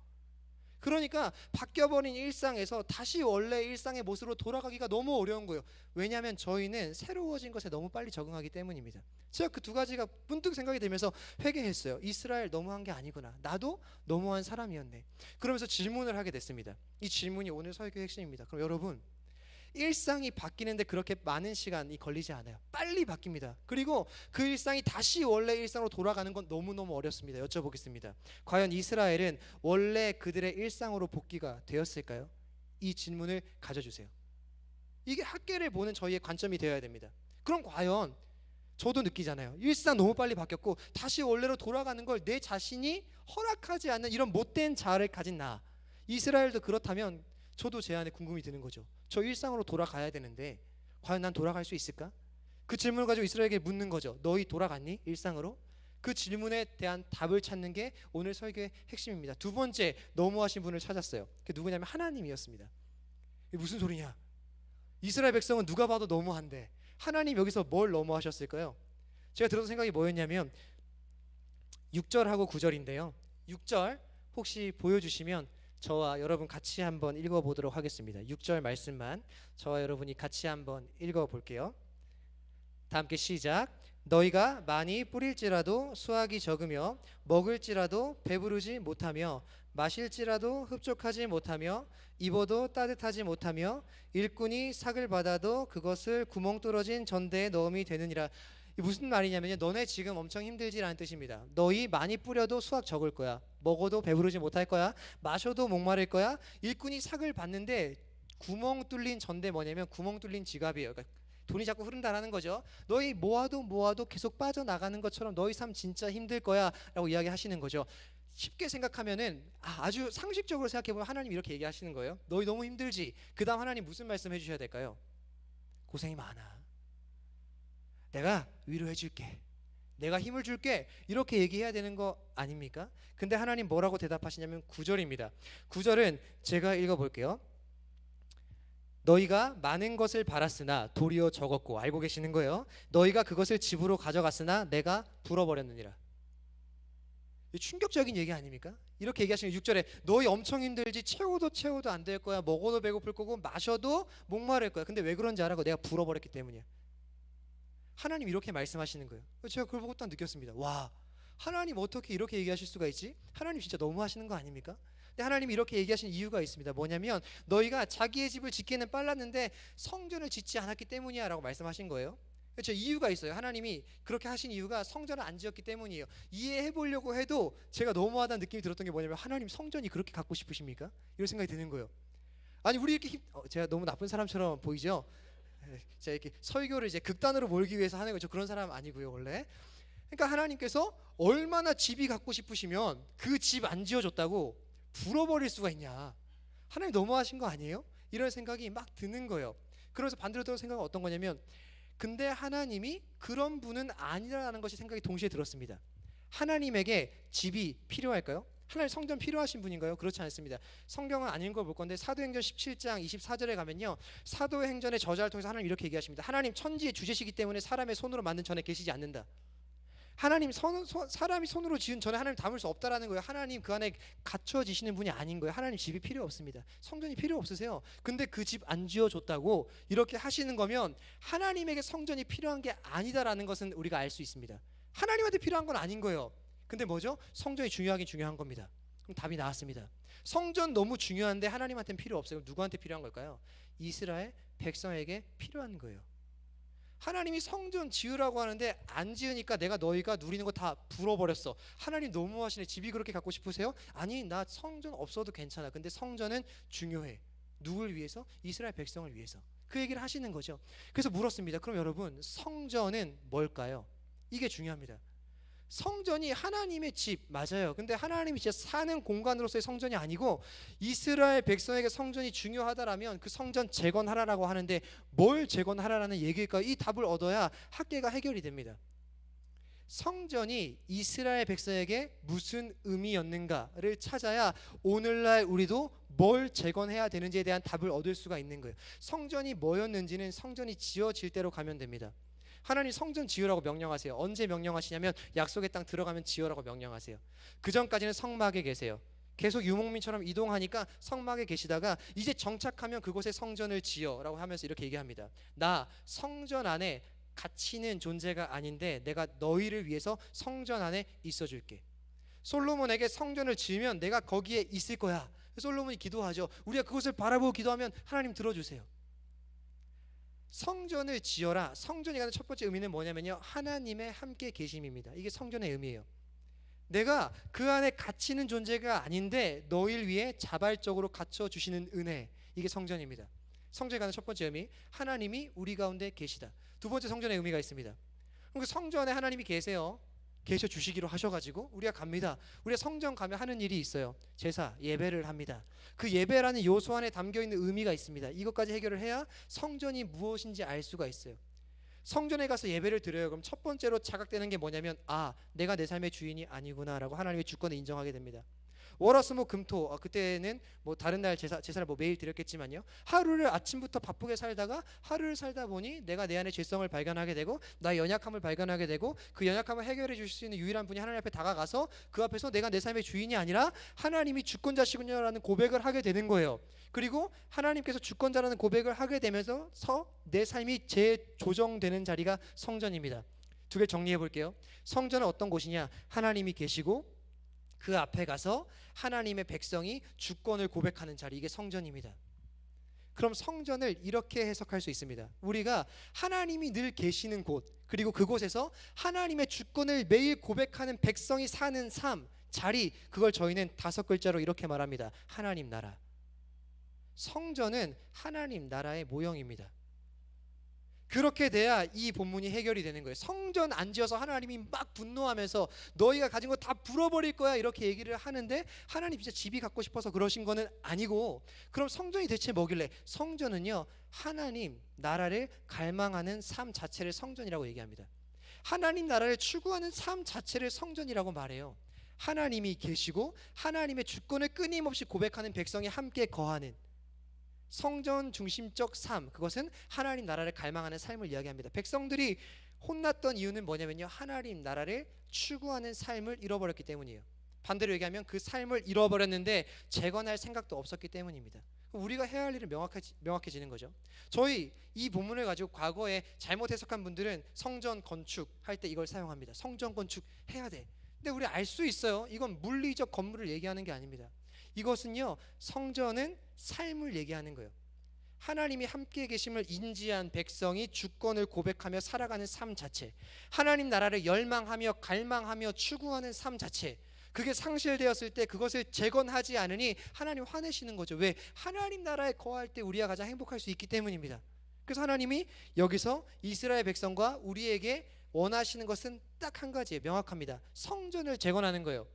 그러니까 바뀌어버린 일상에서 다시 원래 일상의 모습으로 돌아가기가 너무 어려운 거예요. 왜냐하면 저희는 새로워진 것에 너무 빨리 적응하기 때문입니다. 제가 그 두 가지가 문득 생각이 되면서 회개했어요. 이스라엘 너무한 게 아니구나. 나도 너무한 사람이었네. 그러면서 질문을 하게 됐습니다. 이 질문이 오늘 설교의 핵심입니다. 그럼 여러분, 일상이 바뀌는데 그렇게 많은 시간이 걸리지 않아요. 빨리 바뀝니다. 그리고 그 일상이 다시 원래 일상으로 돌아가는 건 너무너무 어렵습니다. 여쭤보겠습니다. 과연 이스라엘은 원래 그들의 일상으로 복귀가 되었을까요? 이 질문을 가져주세요. 이게 학계를 보는 저희의 관점이 되어야 됩니다. 그럼 과연 저도 느끼잖아요. 일상 너무 빨리 바뀌었고 다시 원래로 돌아가는 걸 내 자신이 허락하지 않는 이런 못된 자아를 가진 나, 이스라엘도 그렇다면 저도 제 안에 궁금이 드는 거죠. 저 일상으로 돌아가야 되는데 과연 난 돌아갈 수 있을까? 그 질문을 가지고 이스라엘에게 묻는 거죠. 너희 돌아갔니? 일상으로? 그 질문에 대한 답을 찾는 게 오늘 설교의 핵심입니다. 두 번째 너무하신 분을 찾았어요. 그게 누구냐면 하나님이었습니다. 이게 무슨 소리냐? 이스라엘 백성은 누가 봐도 너무한데 하나님 여기서 뭘 너무하셨을까요? 제가 들어서 생각이 뭐였냐면 6절하고 9절인데요. 6절 혹시 보여주시면 저와 여러분 같이 한번 읽어보도록 하겠습니다. 6절 말씀만 저와 여러분이 같이 한번 읽어볼게요. 다 함께 시작. 너희가 많이 뿌릴지라도 수확이 적으며 먹을지라도 배부르지 못하며 마실지라도 흡족하지 못하며 입어도 따뜻하지 못하며 일꾼이 삭을 받아도 그것을 구멍 뚫어진 전대에 넣음이 되느니라. 이 무슨 말이냐면요, 너네 지금 엄청 힘들지라는 뜻입니다. 너희 많이 뿌려도 수확 적을 거야. 먹어도 배부르지 못할 거야. 마셔도 목마를 거야. 일꾼이 삭을 받는데 구멍 뚫린 전대 뭐냐면 구멍 뚫린 지갑이에요. 그러니까 돈이 자꾸 흐른다라는 거죠. 너희 모아도 계속 빠져나가는 것처럼 너희 삶 진짜 힘들 거야 라고 이야기하시는 거죠. 쉽게 생각하면은 아주 상식적으로 생각해보면 하나님 이렇게 얘기하시는 거예요. 너희 너무 힘들지? 그 다음 하나님 무슨 말씀 해주셔야 될까요? 고생이 많아. 내가 위로해 줄게. 내가 힘을 줄게. 이렇게 얘기해야 되는 거 아닙니까? 근데 하나님 뭐라고 대답하시냐면 9절입니다. 9절은 제가 읽어볼게요. 너희가 많은 것을 바랐으나 도리어 적었고, 알고 계시는 거예요. 너희가 그것을 집으로 가져갔으나 내가 불어버렸느니라. 충격적인 얘기 아닙니까? 이렇게 얘기하시는 6절에 너희 엄청 힘들지? 채워도 안 될 거야. 먹어도 배고플 거고 마셔도 목마를 거야. 근데 왜 그런지 알아? 내가 불어버렸기 때문이야. 하나님 이렇게 말씀하시는 거예요. 제가 그걸 보고 딱 느꼈습니다. 와, 하나님 어떻게 이렇게 얘기하실 수가 있지? 하나님 진짜 너무하시는 거 아닙니까? 근데 하나님이 이렇게 얘기하신 이유가 있습니다. 뭐냐면 너희가 자기의 집을 짓기는 빨랐는데 성전을 짓지 않았기 때문이야 라고 말씀하신 거예요. 그렇죠? 이유가 있어요. 하나님이 그렇게 하신 이유가 성전을 안 지었기 때문이에요. 이해해 보려고 해도 제가 너무하다는 느낌이 들었던 게 뭐냐면 하나님 성전이 그렇게 갖고 싶으십니까? 이런 생각이 드는 거예요. 아니 우리 이렇게 제가 너무 나쁜 사람처럼 보이죠? 제가 이렇게 설교를 이제 극단으로 몰기 위해서 하는 거죠. 그런 사람 아니고요 원래. 그러니까 하나님께서 얼마나 집이 갖고 싶으시면 그 집 안 지어줬다고 불어버릴 수가 있냐. 하나님 너무하신 거 아니에요? 이런 생각이 막 드는 거예요. 그러면서 반대로 또 생각은 어떤 거냐면 근데 하나님이 그런 분은 아니라는 것이 생각이 동시에 들었습니다. 하나님에게 집이 필요할까요? 하나님 성전 필요하신 분인가요? 그렇지 않습니다. 성경은 아닌 걸 볼 건데 사도행전 17장 24절에 가면요, 사도행전의 저자를 통해서 하나님 이렇게 얘기하십니다. 하나님 천지의 주제시기 때문에 사람의 손으로 만든 전에 계시지 않는다. 하나님 사람이 손으로 지은 전에 하나님 담을 수 없다라는 거예요. 하나님 그 안에 갇혀지시는 분이 아닌 거예요. 하나님 집이 필요 없습니다. 성전이 필요 없으세요. 근데 그 집 안 지어줬다고 이렇게 하시는 거면 하나님에게 성전이 필요한 게 아니다라는 것은 우리가 알 수 있습니다. 하나님한테 필요한 건 아닌 거예요. 근데 뭐죠? 성전이 중요하긴 중요한 겁니다. 그럼 답이 나왔습니다. 성전 너무 중요한데 하나님한테는 필요 없어요. 그럼 누구한테 필요한 걸까요? 이스라엘 백성에게 필요한 거예요. 하나님이 성전 지으라고 하는데 안 지으니까 내가 너희가 누리는 거 다 불어버렸어. 하나님 너무하시네. 집이 그렇게 갖고 싶으세요? 아니 나 성전 없어도 괜찮아. 근데 성전은 중요해. 누굴 위해서? 이스라엘 백성을 위해서. 그 얘기를 하시는 거죠. 그래서 물었습니다. 그럼 여러분 성전은 뭘까요? 이게 중요합니다. 성전이 하나님의 집 맞아요. 근데 하나님이 진짜 사는 공간으로서의 성전이 아니고 이스라엘 백성에게 성전이 중요하다라면 그 성전 재건하라라고 하는데 뭘 재건하라라는 얘기일까요? 이 답을 얻어야 학계가 해결이 됩니다. 성전이 이스라엘 백성에게 무슨 의미였는가를 찾아야 오늘날 우리도 뭘 재건해야 되는지에 대한 답을 얻을 수가 있는 거예요. 성전이 뭐였는지는 성전이 지어질 대로 가면 됩니다. 하나님 성전 지으라고 명령하세요. 언제 명령하시냐면 약속의 땅 들어가면 지으라고 명령하세요. 그 전까지는 성막에 계세요. 계속 유목민처럼 이동하니까 성막에 계시다가 이제 정착하면 그곳에 성전을 지어라고 하면서 이렇게 얘기합니다. 나 성전 안에 갇히는 존재가 아닌데 내가 너희를 위해서 성전 안에 있어줄게. 솔로몬에게 성전을 지으면 내가 거기에 있을 거야. 솔로몬이 기도하죠. 우리가 그곳을 바라보고 기도하면 하나님 들어주세요. 성전을 지어라. 성전이 가는 첫 번째 의미는 뭐냐면요, 하나님의 함께 계심입니다. 이게 성전의 의미예요. 내가 그 안에 갇히는 존재가 아닌데 너희를 위해 자발적으로 갇혀주시는 은혜, 이게 성전입니다. 성전에 가는 첫 번째 의미, 하나님이 우리 가운데 계시다. 두 번째 성전의 의미가 있습니다. 그러니까 성전에 하나님이 계세요. 계셔 주시기로 하셔가지고 우리가 갑니다. 우리가 성전 가면 하는 일이 있어요. 제사, 예배를 합니다. 그 예배라는 요소 안에 담겨있는 의미가 있습니다. 이것까지 해결을 해야 성전이 무엇인지 알 수가 있어요. 성전에 가서 예배를 드려요. 그럼 첫 번째로 자각되는 게 뭐냐면, 아, 내가 내 삶의 주인이 아니구나 라고 하나님의 주권을 인정하게 됩니다. 월화수목금토, 그때는 뭐 다른 날 제사를 뭐 매일 드렸겠지만요, 하루를 아침부터 바쁘게 살다가 하루를 살다 보니 내가 내 안에 죄성을 발견하게 되고 나의 연약함을 발견하게 되고 그 연약함을 해결해 주실 수 있는 유일한 분이 하나님 앞에 다가가서 그 앞에서 내가 내 삶의 주인이 아니라 하나님이 주권자시군요라는 고백을 하게 되는 거예요. 그리고 하나님께서 주권자라는 고백을 하게 되면서 내 삶이 재조정되는 자리가 성전입니다. 두 개 정리해 볼게요. 성전은 어떤 곳이냐? 하나님이 계시고 그 앞에 가서 하나님의 백성이 주권을 고백하는 자리, 이게 성전입니다. 그럼 성전을 이렇게 해석할 수 있습니다. 우리가 하나님이 늘 계시는 곳, 그리고 그곳에서 하나님의 주권을 매일 고백하는 백성이 사는 삶, 자리, 그걸 저희는 5글자로 이렇게 말합니다. 하나님 나라. 성전은 하나님 나라의 모형입니다. 그렇게 돼야 이 본문이 해결이 되는 거예요. 성전 안 지어서 하나님이 막 분노하면서 너희가 가진 거 다 불어버릴 거야 이렇게 얘기를 하는데, 하나님 진짜 집이 갖고 싶어서 그러신 거는 아니고, 그럼 성전이 대체 뭐길래? 성전은요, 하나님 나라를 갈망하는 삶 자체를 성전이라고 얘기합니다. 하나님 나라를 추구하는 삶 자체를 성전이라고 말해요. 하나님이 계시고 하나님의 주권을 끊임없이 고백하는 백성이 함께 거하는 성전 중심적 삶, 그것은 하나님 나라를 갈망하는 삶을 이야기합니다. 백성들이 혼났던 이유는 뭐냐면요, 하나님 나라를 추구하는 삶을 잃어버렸기 때문이에요. 반대로 얘기하면 그 삶을 잃어버렸는데 재건할 생각도 없었기 때문입니다. 우리가 해야 할 일은 명확해지는 거죠. 저희 이 본문을 가지고 과거에 잘못 해석한 분들은 성전 건축할 때 이걸 사용합니다. 성전 건축 해야 돼. 근데 우리 알 수 있어요. 이건 물리적 건물을 얘기하는 게 아닙니다. 이것은요, 성전은 삶을 얘기하는 거예요. 하나님이 함께 계심을 인지한 백성이 주권을 고백하며 살아가는 삶 자체, 하나님 나라를 열망하며 갈망하며 추구하는 삶 자체, 그게 상실되었을 때 그것을 재건하지 않으니 하나님 화내시는 거죠. 왜? 하나님 나라에 거할 때 우리가 가장 행복할 수 있기 때문입니다. 그래서 하나님이 여기서 이스라엘 백성과 우리에게 원하시는 것은 딱 한 가지예요. 명확합니다. 성전을 재건하는 거예요.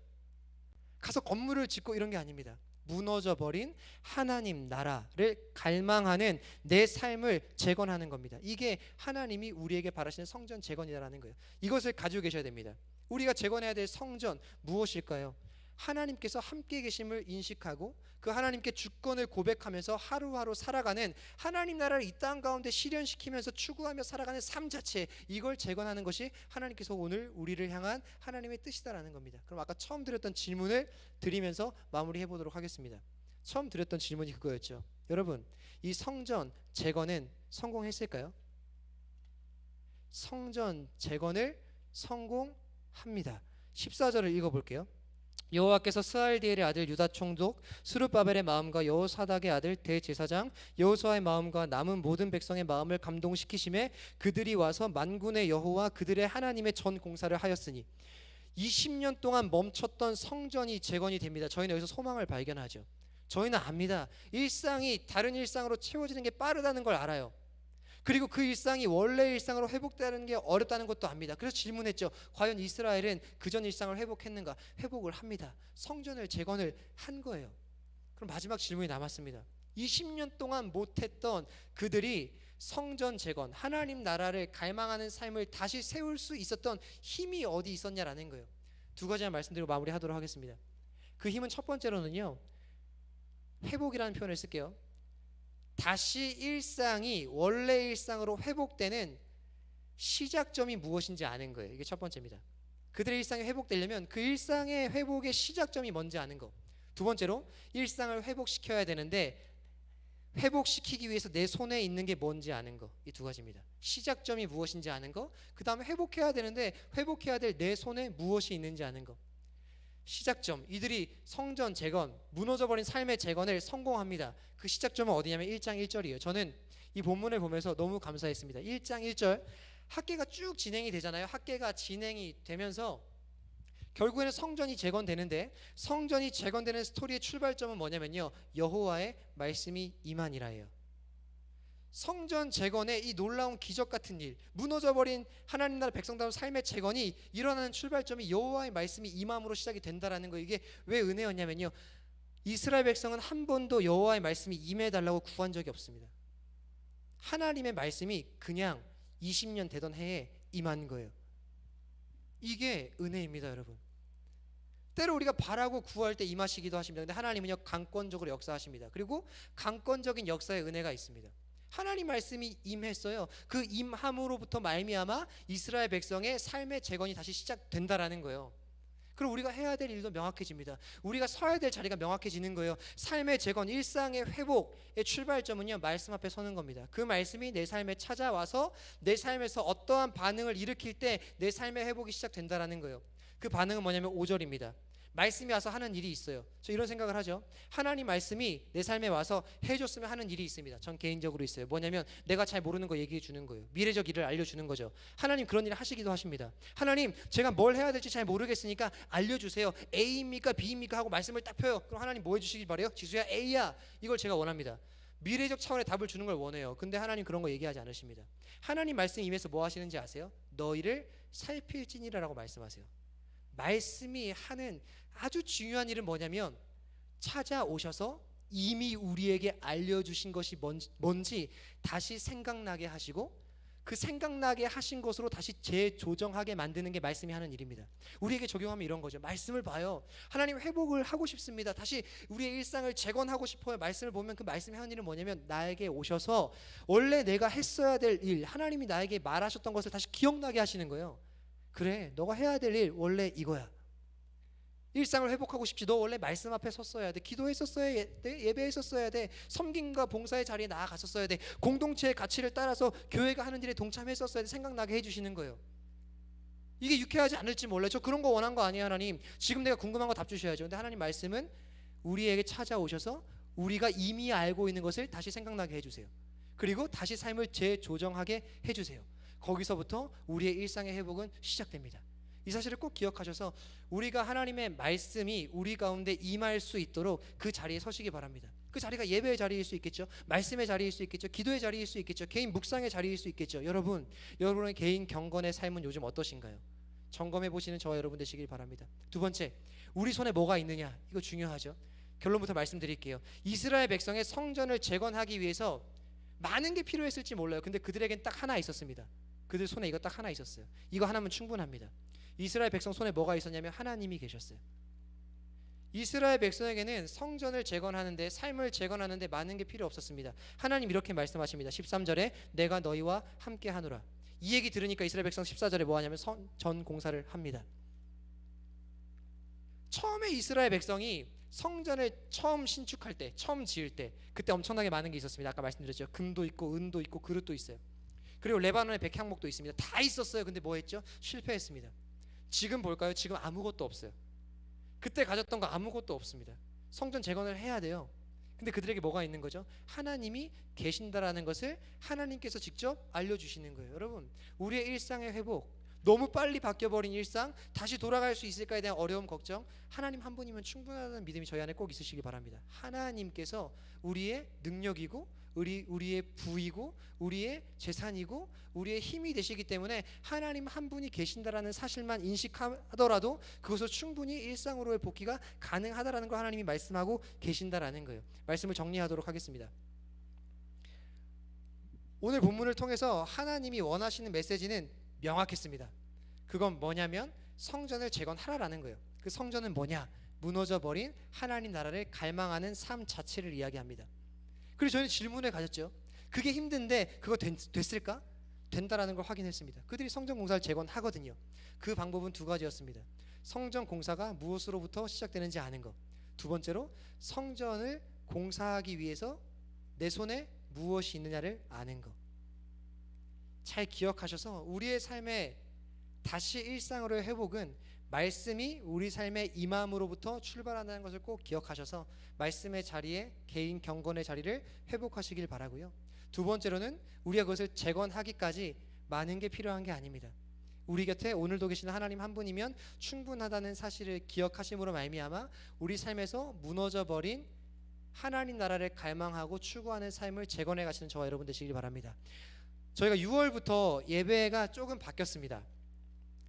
가서 건물을 짓고 이런 게 아닙니다. 무너져버린 하나님 나라를 갈망하는 내 삶을 재건하는 겁니다. 이게 하나님이 우리에게 바라시는 성전 재건이라는 거예요. 이것을 가지고 계셔야 됩니다. 우리가 재건해야 될 성전 무엇일까요? 하나님께서 함께 계심을 인식하고 그 하나님께 주권을 고백하면서 하루하루 살아가는, 하나님 나라를 이 땅 가운데 실현시키면서 추구하며 살아가는 삶 자체, 이걸 재건하는 것이 하나님께서 오늘 우리를 향한 하나님의 뜻이다라는 겁니다. 그럼 아까 처음 드렸던 질문을 드리면서 마무리해 보도록 하겠습니다. 처음 드렸던 질문이 그거였죠. 여러분, 이 성전 재건은 성공했을까요? 성전 재건을 성공합니다. 14절을 읽어볼게요. 여호와께서 스알디엘의 아들 유다 총독 스룹바벨의 마음과 여호사닥의 아들 대제사장 여호수아의 마음과 남은 모든 백성의 마음을 감동시키심에 그들이 와서 만군의 여호와 그들의 하나님의 전 공사를 하였으니 20년 동안 멈췄던 성전이 재건이 됩니다. 저희는 여기서 소망을 발견하죠. 저희는 압니다. 일상이 다른 일상으로 채워지는 게 빠르다는 걸 알아요. 그리고 그 일상이 원래 일상으로 회복되는 게 어렵다는 것도 압니다. 그래서 질문했죠. 과연 이스라엘은 그전 일상을 회복했는가? 회복을 합니다. 성전을 재건을 한 거예요. 그럼 마지막 질문이 남았습니다. 20년 동안 못했던 그들이 성전 재건, 하나님 나라를 갈망하는 삶을 다시 세울 수 있었던 힘이 어디 있었냐라는 거예요. 두 가지만 말씀드리고 마무리하도록 하겠습니다. 그 힘은 첫 번째로는요, 회복이라는 표현을 쓸게요. 다시 일상이 원래 일상으로 회복되는 시작점이 무엇인지 아는 거예요. 이게 첫 번째입니다. 그들의 일상이 회복되려면 그 일상의 회복의 시작점이 뭔지 아는 거. 두 번째로, 일상을 회복시켜야 되는데 회복시키기 위해서 내 손에 있는 게 뭔지 아는 거. 이 두 가지입니다. 시작점이 무엇인지 아는 거, 그 다음에 회복해야 되는데 회복해야 될 내 손에 무엇이 있는지 아는 거. 시작점, 이들이 성전 재건, 무너져버린 삶의 재건을 성공합니다. 그 시작점은 어디냐면 1장 1절이에요. 저는 이 본문을 보면서 너무 감사했습니다. 1장 1절, 학계가 쭉 진행이 되잖아요. 학계가 진행이 되면서 결국에는 성전이 재건되는데, 성전이 재건되는 스토리의 출발점은 뭐냐면요, 여호와의 말씀이 임하니라예요. 성전 재건의 이 놀라운 기적 같은 일, 무너져버린 하나님 나라 백성다운 삶의 재건이 일어나는 출발점이 여호와의 말씀이 임함으로 시작이 된다라는 거. 이게 왜 은혜였냐면요, 이스라엘 백성은 한 번도 여호와의 말씀이 임해달라고 구한 적이 없습니다. 하나님의 말씀이 그냥 20년 되던 해에 임한 거예요. 이게 은혜입니다, 여러분. 때로 우리가 바라고 구할 때 임하시기도 하십니다. 근데 하나님은요, 강권적으로 역사하십니다. 그리고 강권적인 역사의 은혜가 있습니다. 하나님 말씀이 임했어요. 그 임함으로부터 말미암아 이스라엘 백성의 삶의 재건이 다시 시작된다라는 거예요. 그럼 우리가 해야 될 일도 명확해집니다. 우리가 서야 될 자리가 명확해지는 거예요. 삶의 재건, 일상의 회복의 출발점은요, 말씀 앞에 서는 겁니다. 그 말씀이 내 삶에 찾아와서 내 삶에서 어떠한 반응을 일으킬 때 내 삶의 회복이 시작된다라는 거예요. 그 반응은 뭐냐면 5절입니다. 말씀이 와서 하는 일이 있어요. 저 이런 생각을 하죠. 하나님 말씀이 내 삶에 와서 해줬으면 하는 일이 있습니다. 전 개인적으로 있어요. 뭐냐면 내가 잘 모르는 거 얘기해 주는 거예요. 미래적 일을 알려주는 거죠. 하나님 그런 일을 하시기도 하십니다. 하나님, 제가 뭘 해야 될지 잘 모르겠으니까 알려주세요. A입니까 B입니까 하고 말씀을 딱 펴요. 그럼 하나님 뭐 해주시길 바래요? 지수야 A야. 이걸 제가 원합니다. 미래적 차원의 답을 주는 걸 원해요. 근데 하나님 그런 거 얘기하지 않으십니다. 하나님 말씀 임해서 뭐 하시는지 아세요? 너희를 살필지니라라고 말씀하세요. 말씀이 하는 아주 중요한 일은 뭐냐면 찾아오셔서 이미 우리에게 알려주신 것이 뭔지 다시 생각나게 하시고 그 생각나게 하신 것으로 다시 재조정하게 만드는 게 말씀이 하는 일입니다. 우리에게 적용하면 이런 거죠. 말씀을 봐요. 하나님 회복을 하고 싶습니다. 다시 우리의 일상을 재건하고 싶어요. 말씀을 보면 그 말씀이 하는 일은 뭐냐면 나에게 오셔서 원래 내가 했어야 될 일, 하나님이 나에게 말하셨던 것을 다시 기억나게 하시는 거예요. 그래, 너가 해야 될 일 원래 이거야. 일상을 회복하고 싶지. 너 원래 말씀 앞에 섰어야 돼. 기도했었어야 돼. 예배했었어야 돼. 섬김과 봉사의 자리에 나아갔었어야 돼. 공동체의 가치를 따라서 교회가 하는 일에 동참했었어야 돼. 생각나게 해주시는 거예요. 이게 유쾌하지 않을지 몰라요. 저 그런 거 원한 거 아니에요, 하나님. 지금 내가 궁금한 거 답 주셔야죠. 근데 하나님 말씀은 우리에게 찾아오셔서 우리가 이미 알고 있는 것을 다시 생각나게 해주세요. 그리고 다시 삶을 재조정하게 해주세요. 거기서부터 우리의 일상의 회복은 시작됩니다. 이 사실을 꼭 기억하셔서 우리가 하나님의 말씀이 우리 가운데 임할 수 있도록 그 자리에 서시기 바랍니다. 그 자리가 예배의 자리일 수 있겠죠. 말씀의 자리일 수 있겠죠. 기도의 자리일 수 있겠죠. 개인 묵상의 자리일 수 있겠죠. 여러분의 개인 경건의 삶은 요즘 어떠신가요? 점검해 보시는 저와 여러분 되시길 바랍니다. 두 번째, 우리 손에 뭐가 있느냐? 이거 중요하죠. 결론부터 말씀드릴게요. 이스라엘 백성의 성전을 재건하기 위해서 많은 게 필요했을지 몰라요. 근데 그들에겐 딱 하나 있었습니다. 그들 손에 이거 딱 하나 있었어요. 이거 하나면 충분합니다. 이스라엘 백성 손에 뭐가 있었냐면 하나님이 계셨어요. 이스라엘 백성에게는 성전을 재건하는데, 삶을 재건하는데 많은 게 필요 없었습니다. 하나님 이렇게 말씀하십니다. 13절에 내가 너희와 함께 하노라. 이 얘기 들으니까 이스라엘 백성 14절에 뭐 하냐면 전 공사를 합니다. 처음에 이스라엘 백성이 성전을 처음 신축할 때, 처음 지을 때 그때 엄청나게 많은 게 있었습니다. 아까 말씀드렸죠. 금도 있고 은도 있고 그릇도 있어요. 그리고 레바논의 백향목도 있습니다. 다 있었어요. 근데 뭐 했죠? 실패했습니다. 지금 볼까요? 지금 아무것도 없어요. 그때 가졌던 거 아무것도 없습니다. 성전 재건을 해야 돼요. 근데 그들에게 뭐가 있는 거죠? 하나님이 계신다라는 것을 하나님께서 직접 알려주시는 거예요. 여러분, 우리의 일상의 회복, 너무 빨리 바뀌어버린 일상, 다시 돌아갈 수 있을까에 대한 어려움, 걱정, 하나님 한 분이면 충분하다는 믿음이 저희 안에 꼭 있으시기 바랍니다. 하나님께서 우리의 능력이고 우리의 부이고 우리의 재산이고 우리의 힘이 되시기 때문에 하나님 한 분이 계신다라는 사실만 인식하더라도 그것을 충분히 일상으로의 복귀가 가능하다라는 걸 하나님이 말씀하고 계신다라는 거예요. 말씀을 정리하도록 하겠습니다. 오늘 본문을 통해서 하나님이 원하시는 메시지는 명확했습니다. 그건 뭐냐면 성전을 재건하라라는 거예요. 그 성전은 뭐냐? 무너져버린 하나님 나라를 갈망하는 삶 자체를 이야기합니다. 그래서 저희는 질문을 가졌죠. 그게 힘든데 그거 됐을까? 된다라는 걸 확인했습니다. 그들이 성전 공사를 재건하거든요. 그 방법은 두 가지였습니다. 성전 공사가 무엇으로부터 시작되는지 아는 것. 두 번째로 성전을 공사하기 위해서 내 손에 무엇이 있느냐를 아는 것. 잘 기억하셔서 우리의 삶에 다시 일상으로의 회복은 말씀이 우리 삶의 임함으로부터 출발한다는 것을 꼭 기억하셔서 말씀의 자리에 개인 경건의 자리를 회복하시길 바라고요. 두 번째로는 우리가 그것을 재건하기까지 많은 게 필요한 게 아닙니다. 우리 곁에 오늘도 계시는 하나님 한 분이면 충분하다는 사실을 기억하심으로 말미암아 우리 삶에서 무너져버린 하나님 나라를 갈망하고 추구하는 삶을 재건해 가시는 저와 여러분 되시길 바랍니다. 저희가 6월부터 예배가 조금 바뀌었습니다.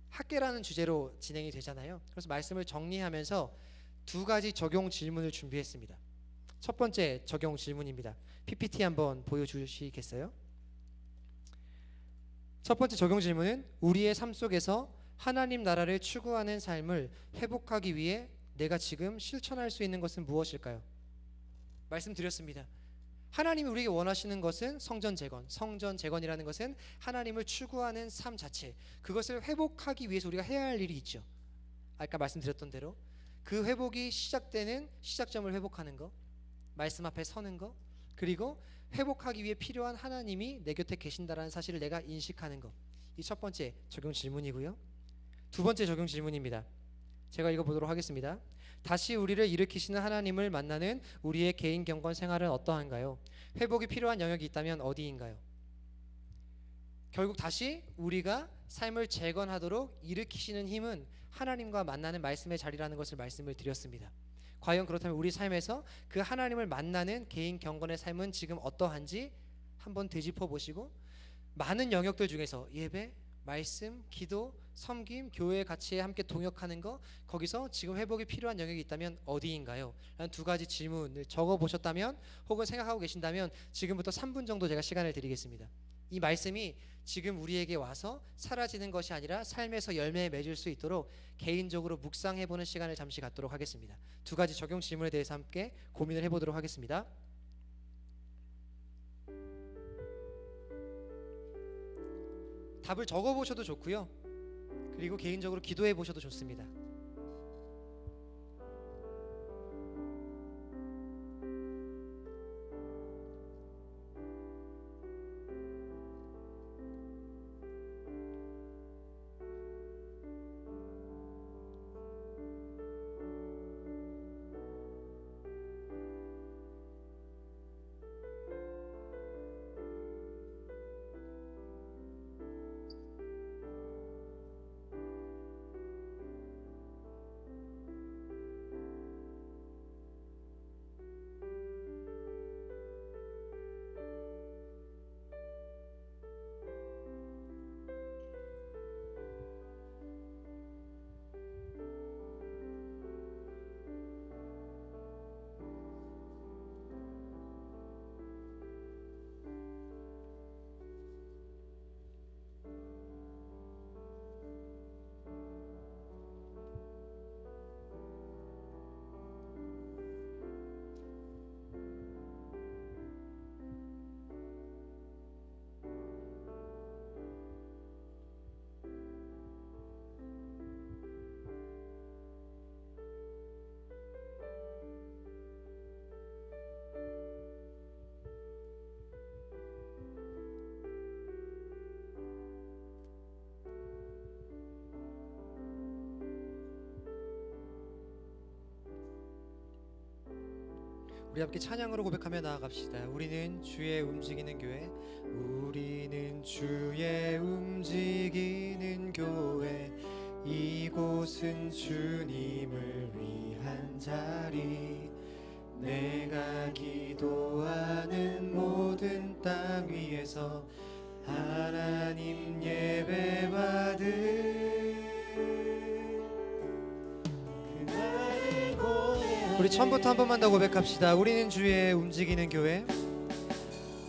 학계라는 주제로 진행이 되잖아요. 그래서 말씀을 정리하면서 두 가지 적용 질문을 준비했습니다. 첫 번째 적용 질문입니다. PPT 한번 보여주시겠어요? 첫 번째 적용 질문은 우리의 삶 속에서 하나님 나라를 추구하는 삶을 회복하기 위해 내가 지금 실천할 수 있는 것은 무엇일까요? 말씀드렸습니다. 하나님이 우리에게 원하시는 것은 성전 재건. 성전 재건이라는 것은 하나님을 추구하는 삶 자체, 그것을 회복하기 위해서 우리가 해야 할 일이 있죠. 아까 말씀드렸던 대로 그 회복이 시작되는 시작점을 회복하는 거, 말씀 앞에 서는 거, 그리고 회복하기 위해 필요한 하나님이 내 곁에 계신다라는 사실을 내가 인식하는 거. 이 첫 번째 적용 질문이고요. 두 번째 적용 질문입니다. 제가 읽어보도록 하겠습니다. 다시 우리를 일으키시는 하나님을 만나는 우리의 개인 경건 생활은 어떠한가요? 회복이 필요한 영역이 있다면 어디인가요? 결국 다시 우리가 삶을 재건하도록 일으키시는 힘은 하나님과 만나는 말씀의 자리라는 것을 말씀을 드렸습니다. 과연 그렇다면 우리 삶에서 그 하나님을 만나는 개인 경건의 삶은 지금 어떠한지 한번 되짚어 보시고, 많은 영역들 중에서 예배, 말씀, 기도, 섬김, 교회의 가치에 함께 동역하는 거, 거기서 지금 회복이 필요한 영역이 있다면 어디인가요? 라는 두 가지 질문을 적어보셨다면 혹은 생각하고 계신다면 지금부터 3분 정도 제가 시간을 드리겠습니다. 이 말씀이 지금 우리에게 와서 사라지는 것이 아니라 삶에서 열매 맺을 수 있도록 개인적으로 묵상해보는 시간을 잠시 갖도록 하겠습니다. 두 가지 적용 질문에 대해서 함께 고민을 해보도록 하겠습니다. 답을 적어보셔도 좋고요. 그리고 개인적으로 기도해 보셔도 좋습니다. 우리 함께 찬양으로 고백하며 나아갑시다. 우리는 주의 움직이는 교회, 우리는 주의 움직이는 교회, 이곳은 주님을 위한 자리, 내가 기도하는 모든 땅 위에서 하나님 예배 받을 그날을 고대하네. 우리 처음부터 한 번만 더 고백합시다. 우리는 주의 움직이는 교회,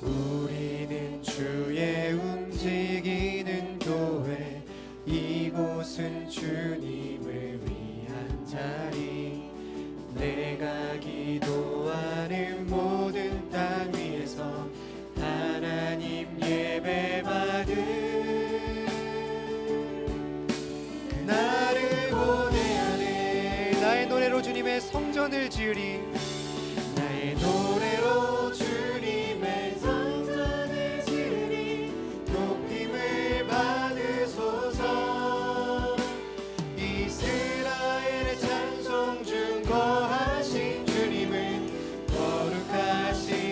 우리는 주의 움직이는 교회, 이곳은 주님을 위한 자리, 내가 기도하는 모든 땅 위에서 하나님 예배 받을 그날을 고대하네. 나의 노래로 주님의 성전을 지으리, 나의 노래로 주님의 성전을 지으리, 높임을 받으소서. 이스라엘의 찬송 중 거하신 주님은 거룩하십니다.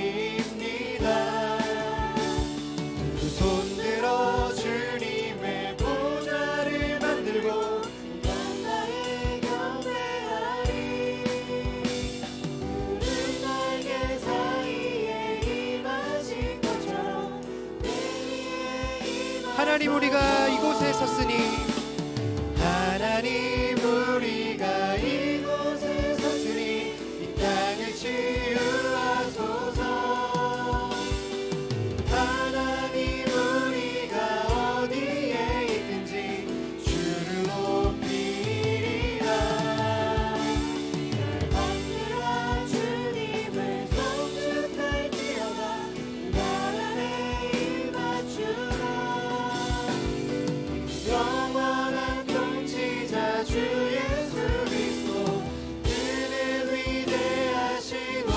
두 손 들어 주님의 보좌를 만들고 간다에 경배하리. 하나님 우리가 이곳에 섰으니 하나님 우리가 이곳에 섰으니 이 땅을 치유하소서. 하나님 우리가 어디에 있든지 주를 높이리라. 열방들아 주님을 송축할지어다. 나라에 임하주라. 영원한 통치자 주 예수 그리스도 그는 위대하신 왕.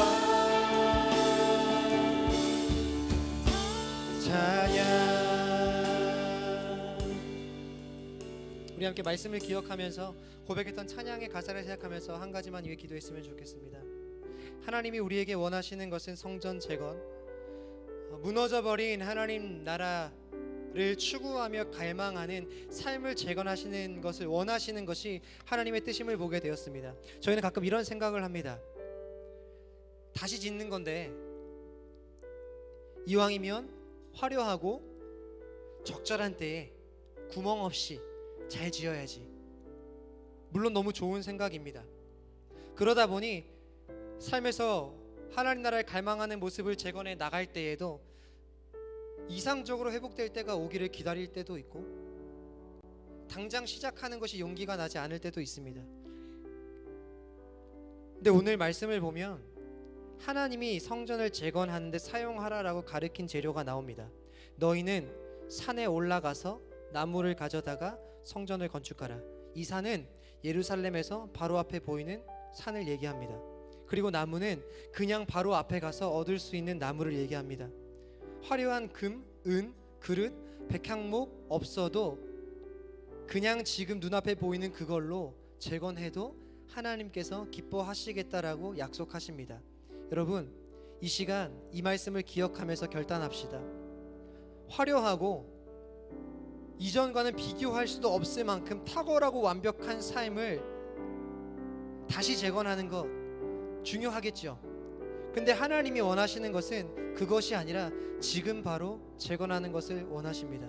찬양. 우리 함께 말씀을 기억하면서 고백했던 찬양의 가사를 생각하면서 한 가지만 위해 기도했으면 좋겠습니다. 하나님이 우리에게 원하시는 것은 성전 재건, 무너져버린 하나님 나라를 추구하며 갈망하는 삶을 재건하시는 것을 원하시는 것이 하나님의 뜻임을 보게 되었습니다. 저희는 가끔 이런 생각을 합니다. 다시 짓는 건데 이왕이면 화려하고 적절한 때에 구멍 없이 잘 지어야지. 물론 너무 좋은 생각입니다. 그러다 보니 삶에서 하나님 나라를 갈망하는 모습을 재건해 나갈 때에도 이상적으로 회복될 때가 오기를 기다릴 때도 있고 당장 시작하는 것이 용기가 나지 않을 때도 있습니다. 근데 오늘 말씀을 보면 하나님이 성전을 재건하는 데 사용하라라고 가르친 재료가 나옵니다. 너희는 산에 올라가서 나무를 가져다가 성전을 건축하라. 이 산은 예루살렘에서 바로 앞에 보이는 산을 얘기합니다. 그리고 나무는 그냥 바로 앞에 가서 얻을 수 있는 나무를 얘기합니다. 화려한 금, 은, 그릇, 백향목 없어도 그냥 지금 눈앞에 보이는 그걸로 재건해도 하나님께서 기뻐하시겠다라고 약속하십니다. 여러분, 이 시간 이 말씀을 기억하면서 결단합시다. 화려하고 이전과는 비교할 수도 없을 만큼 탁월하고 완벽한 삶을 다시 재건하는 것 중요하겠죠. 근데 하나님이 원하시는 것은 그것이 아니라 지금 바로 재건하는 것을 원하십니다.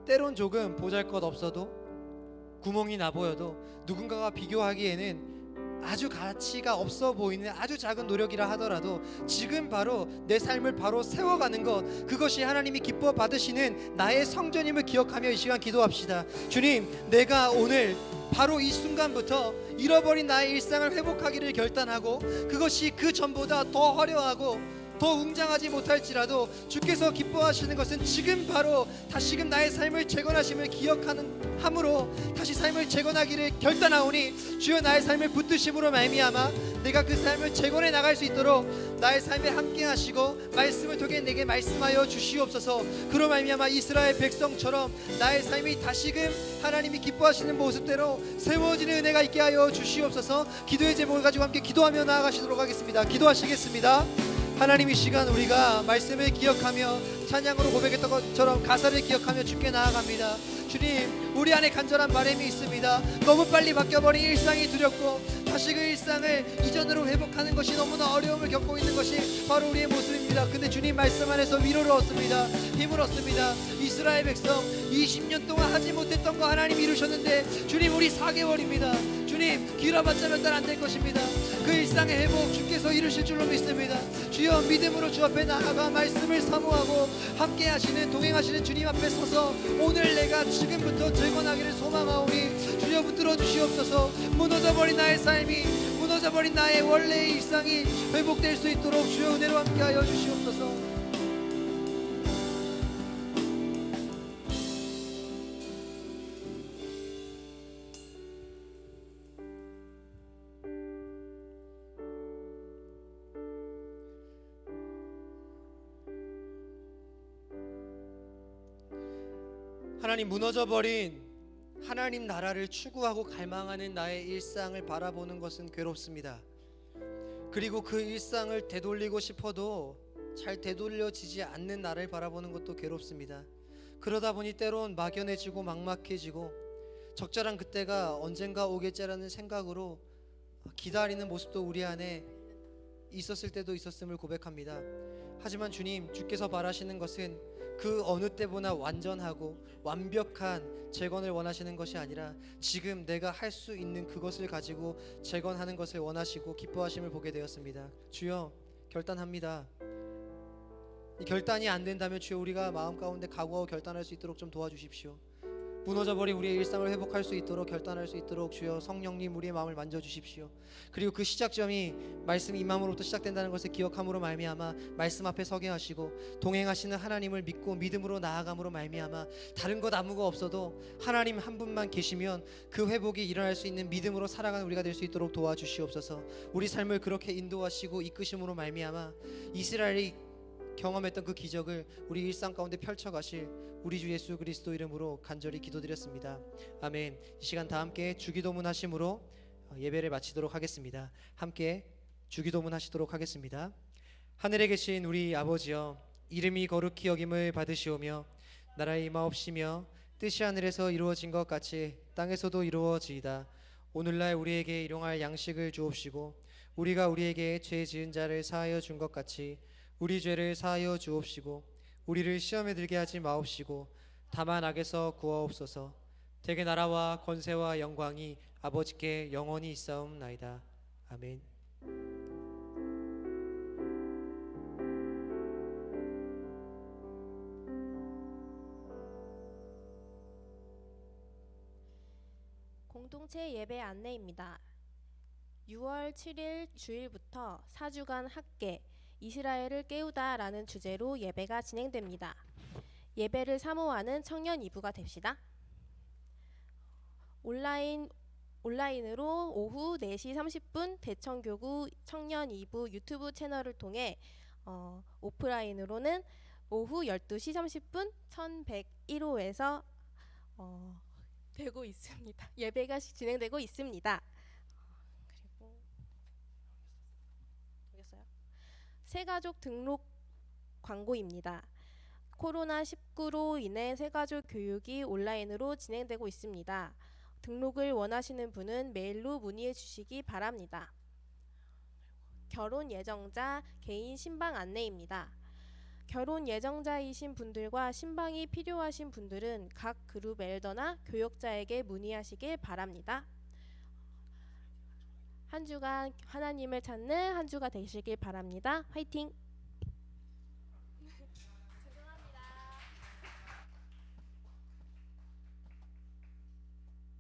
때론 조금 보잘것없어도 구멍이 나 보여도 누군가가 비교하기에는 아주 가치가 없어 보이는 아주 작은 노력이라 하더라도 지금 바로 내 삶을 바로 세워가는 것, 그것이 하나님이 기뻐 받으시는 나의 성전임을 기억하며 이 시간 기도합시다. 주님, 내가 오늘 바로 이 순간부터 잃어버린 나의 일상을 회복하기를 결단하고 그것이 그 전보다 더 화려하고 더 웅장하지 못할지라도 주께서 기뻐하시는 것은 지금 바로 다시금 나의 삶을 재건하심을 기억하는 함으로 다시 삶을 재건하기를 결단하오니 주여 나의 삶을 붙드심으로 말미암아 내가 그 삶을 재건해 나갈 수 있도록 나의 삶에 함께 하시고 말씀을 통해 내게 말씀하여 주시옵소서. 그로 말미암아 이스라엘 백성처럼 나의 삶이 다시금 하나님이 기뻐하시는 모습대로 세워지는 은혜가 있게 하여 주시옵소서. 기도의 제목을 가지고 함께 기도하며 나아가시도록 하겠습니다. 기도하시겠습니다. 하나님, 이 시간 우리가 말씀을 기억하며 찬양으로 고백했던 것처럼 가사를 기억하며 주께 나아갑니다. 주님, 우리 안에 간절한 바람이 있습니다. 너무 빨리 바뀌어버린 일상이 두렵고 다시 그 일상을 이전으로 회복하는 것이 너무나 어려움을 겪고 있는 것이 바로 우리의 모습입니다. 근데 주님 말씀 안에서 위로를 얻습니다. 힘을 얻습니다. 이스라엘 백성 20년 동안 하지 못했던 거 하나님 이루셨는데 주님, 우리 4개월입니다. 주님, 길어봤자 몇 달 안 될 것입니다. 그 일상의 회복 주께서 이루실 줄로 믿습니다. 주여, 믿음으로 주 앞에 나아가 말씀을 사모하고 함께 하시는 동행하시는 주님 앞에 서서 오늘 내가 지금부터 재건하기를 소망하오니 주여 붙들어 주시옵소서. 무너져버린 나의 삶이, 무너져버린 나의 원래의 일상이 회복될 수 있도록 주여 은혜로 함께하여 주시옵소서. 하나님, 무너져버린 하나님 나라를 추구하고 갈망하는 나의 일상을 바라보는 것은 괴롭습니다. 그리고 그 일상을 되돌리고 싶어도 잘 되돌려지지 않는 나를 바라보는 것도 괴롭습니다. 그러다 보니 때론 막연해지고 막막해지고 적절한 그때가 언젠가 오겠지라는 생각으로 기다리는 모습도 우리 안에 있었을 때도 있었음을 고백합니다. 하지만 주님, 주께서 바라시는 것은 그 어느 때보다 완전하고 완벽한 재건을 원하시는 것이 아니라 지금 내가 할 수 있는 그것을 가지고 재건하는 것을 원하시고 기뻐하심을 보게 되었습니다. 주여, 결단합니다. 이 결단이 안 된다면 주여, 우리가 마음 가운데 각오하고 결단할 수 있도록 좀 도와주십시오. 무너져버린 우리의 일상을 회복할 수 있도록, 결단할 수 있도록 주여 성령님 우리의 마음을 만져주십시오. 그리고 그 시작점이 말씀이 임함으로부터 시작된다는 것을 기억함으로 말미암아 말씀 앞에 서게 하시고, 동행하시는 하나님을 믿고 믿음으로 나아감으로 말미암아 다른 것 아무거 없어도 하나님 한 분만 계시면 그 회복이 일어날 수 있는 믿음으로 살아가는 우리가 될 수 있도록 도와주시옵소서. 우리 삶을 그렇게 인도하시고 이끄심으로 말미암아 이스라엘이 경험했던 그 기적을 우리 일상 가운데 펼쳐가실 우리 주 예수 그리스도 이름으로 간절히 기도드렸습니다. 아멘. 이 시간 다 함께 주기도문 하심으로 예배를 마치도록 하겠습니다. 함께 주기도문 하시도록 하겠습니다. 하늘에 계신 우리 아버지여, 이름이 거룩히 여김을 받으시오며 나라의 임하옵시며 뜻이 하늘에서 이루어진 것 같이 땅에서도 이루어지이다. 오늘날 우리에게 일용할 양식을 주옵시고, 우리가 우리에게 죄 지은 자를 사하여 준 것 같이 우리 죄를 사하여 주옵시고, 우리를 시험에 들게 하지 마옵시고 다만 악에서 구하옵소서. 대개 나라와 권세와 영광이 아버지께 영원히 있사옵나이다. 아멘. 공동체 예배 안내입니다. 6월 7일 주일부터 4주간 학계 이스라엘을 깨우다라는 주제로 예배가 진행됩니다. 예배를 사모하는 청년 2부가 됩시다. 온라인으로 오후 4시 30분 대청교구 청년 2부 유튜브 채널을 통해 오프라인으로는 오후 12시 30분 1101호에서 되고 있습니다. 예배가 진행되고 있습니다. 그리고 모르겠어요. 새가족 등록 광고입니다. 코로나19로 인해 새가족 교육이 온라인으로 진행되고 있습니다. 등록을 원하시는 분은 메일로 문의해 주시기 바랍니다. 결혼 예정자 개인 신방 안내입니다. 결혼 예정자이신 분들과 신방이 필요하신 분들은 각 그룹 엘더나 교역자에게 문의하시길 바랍니다. 한 주간 하나님을 찾는 한 주가 되시길 바랍니다. 화이팅!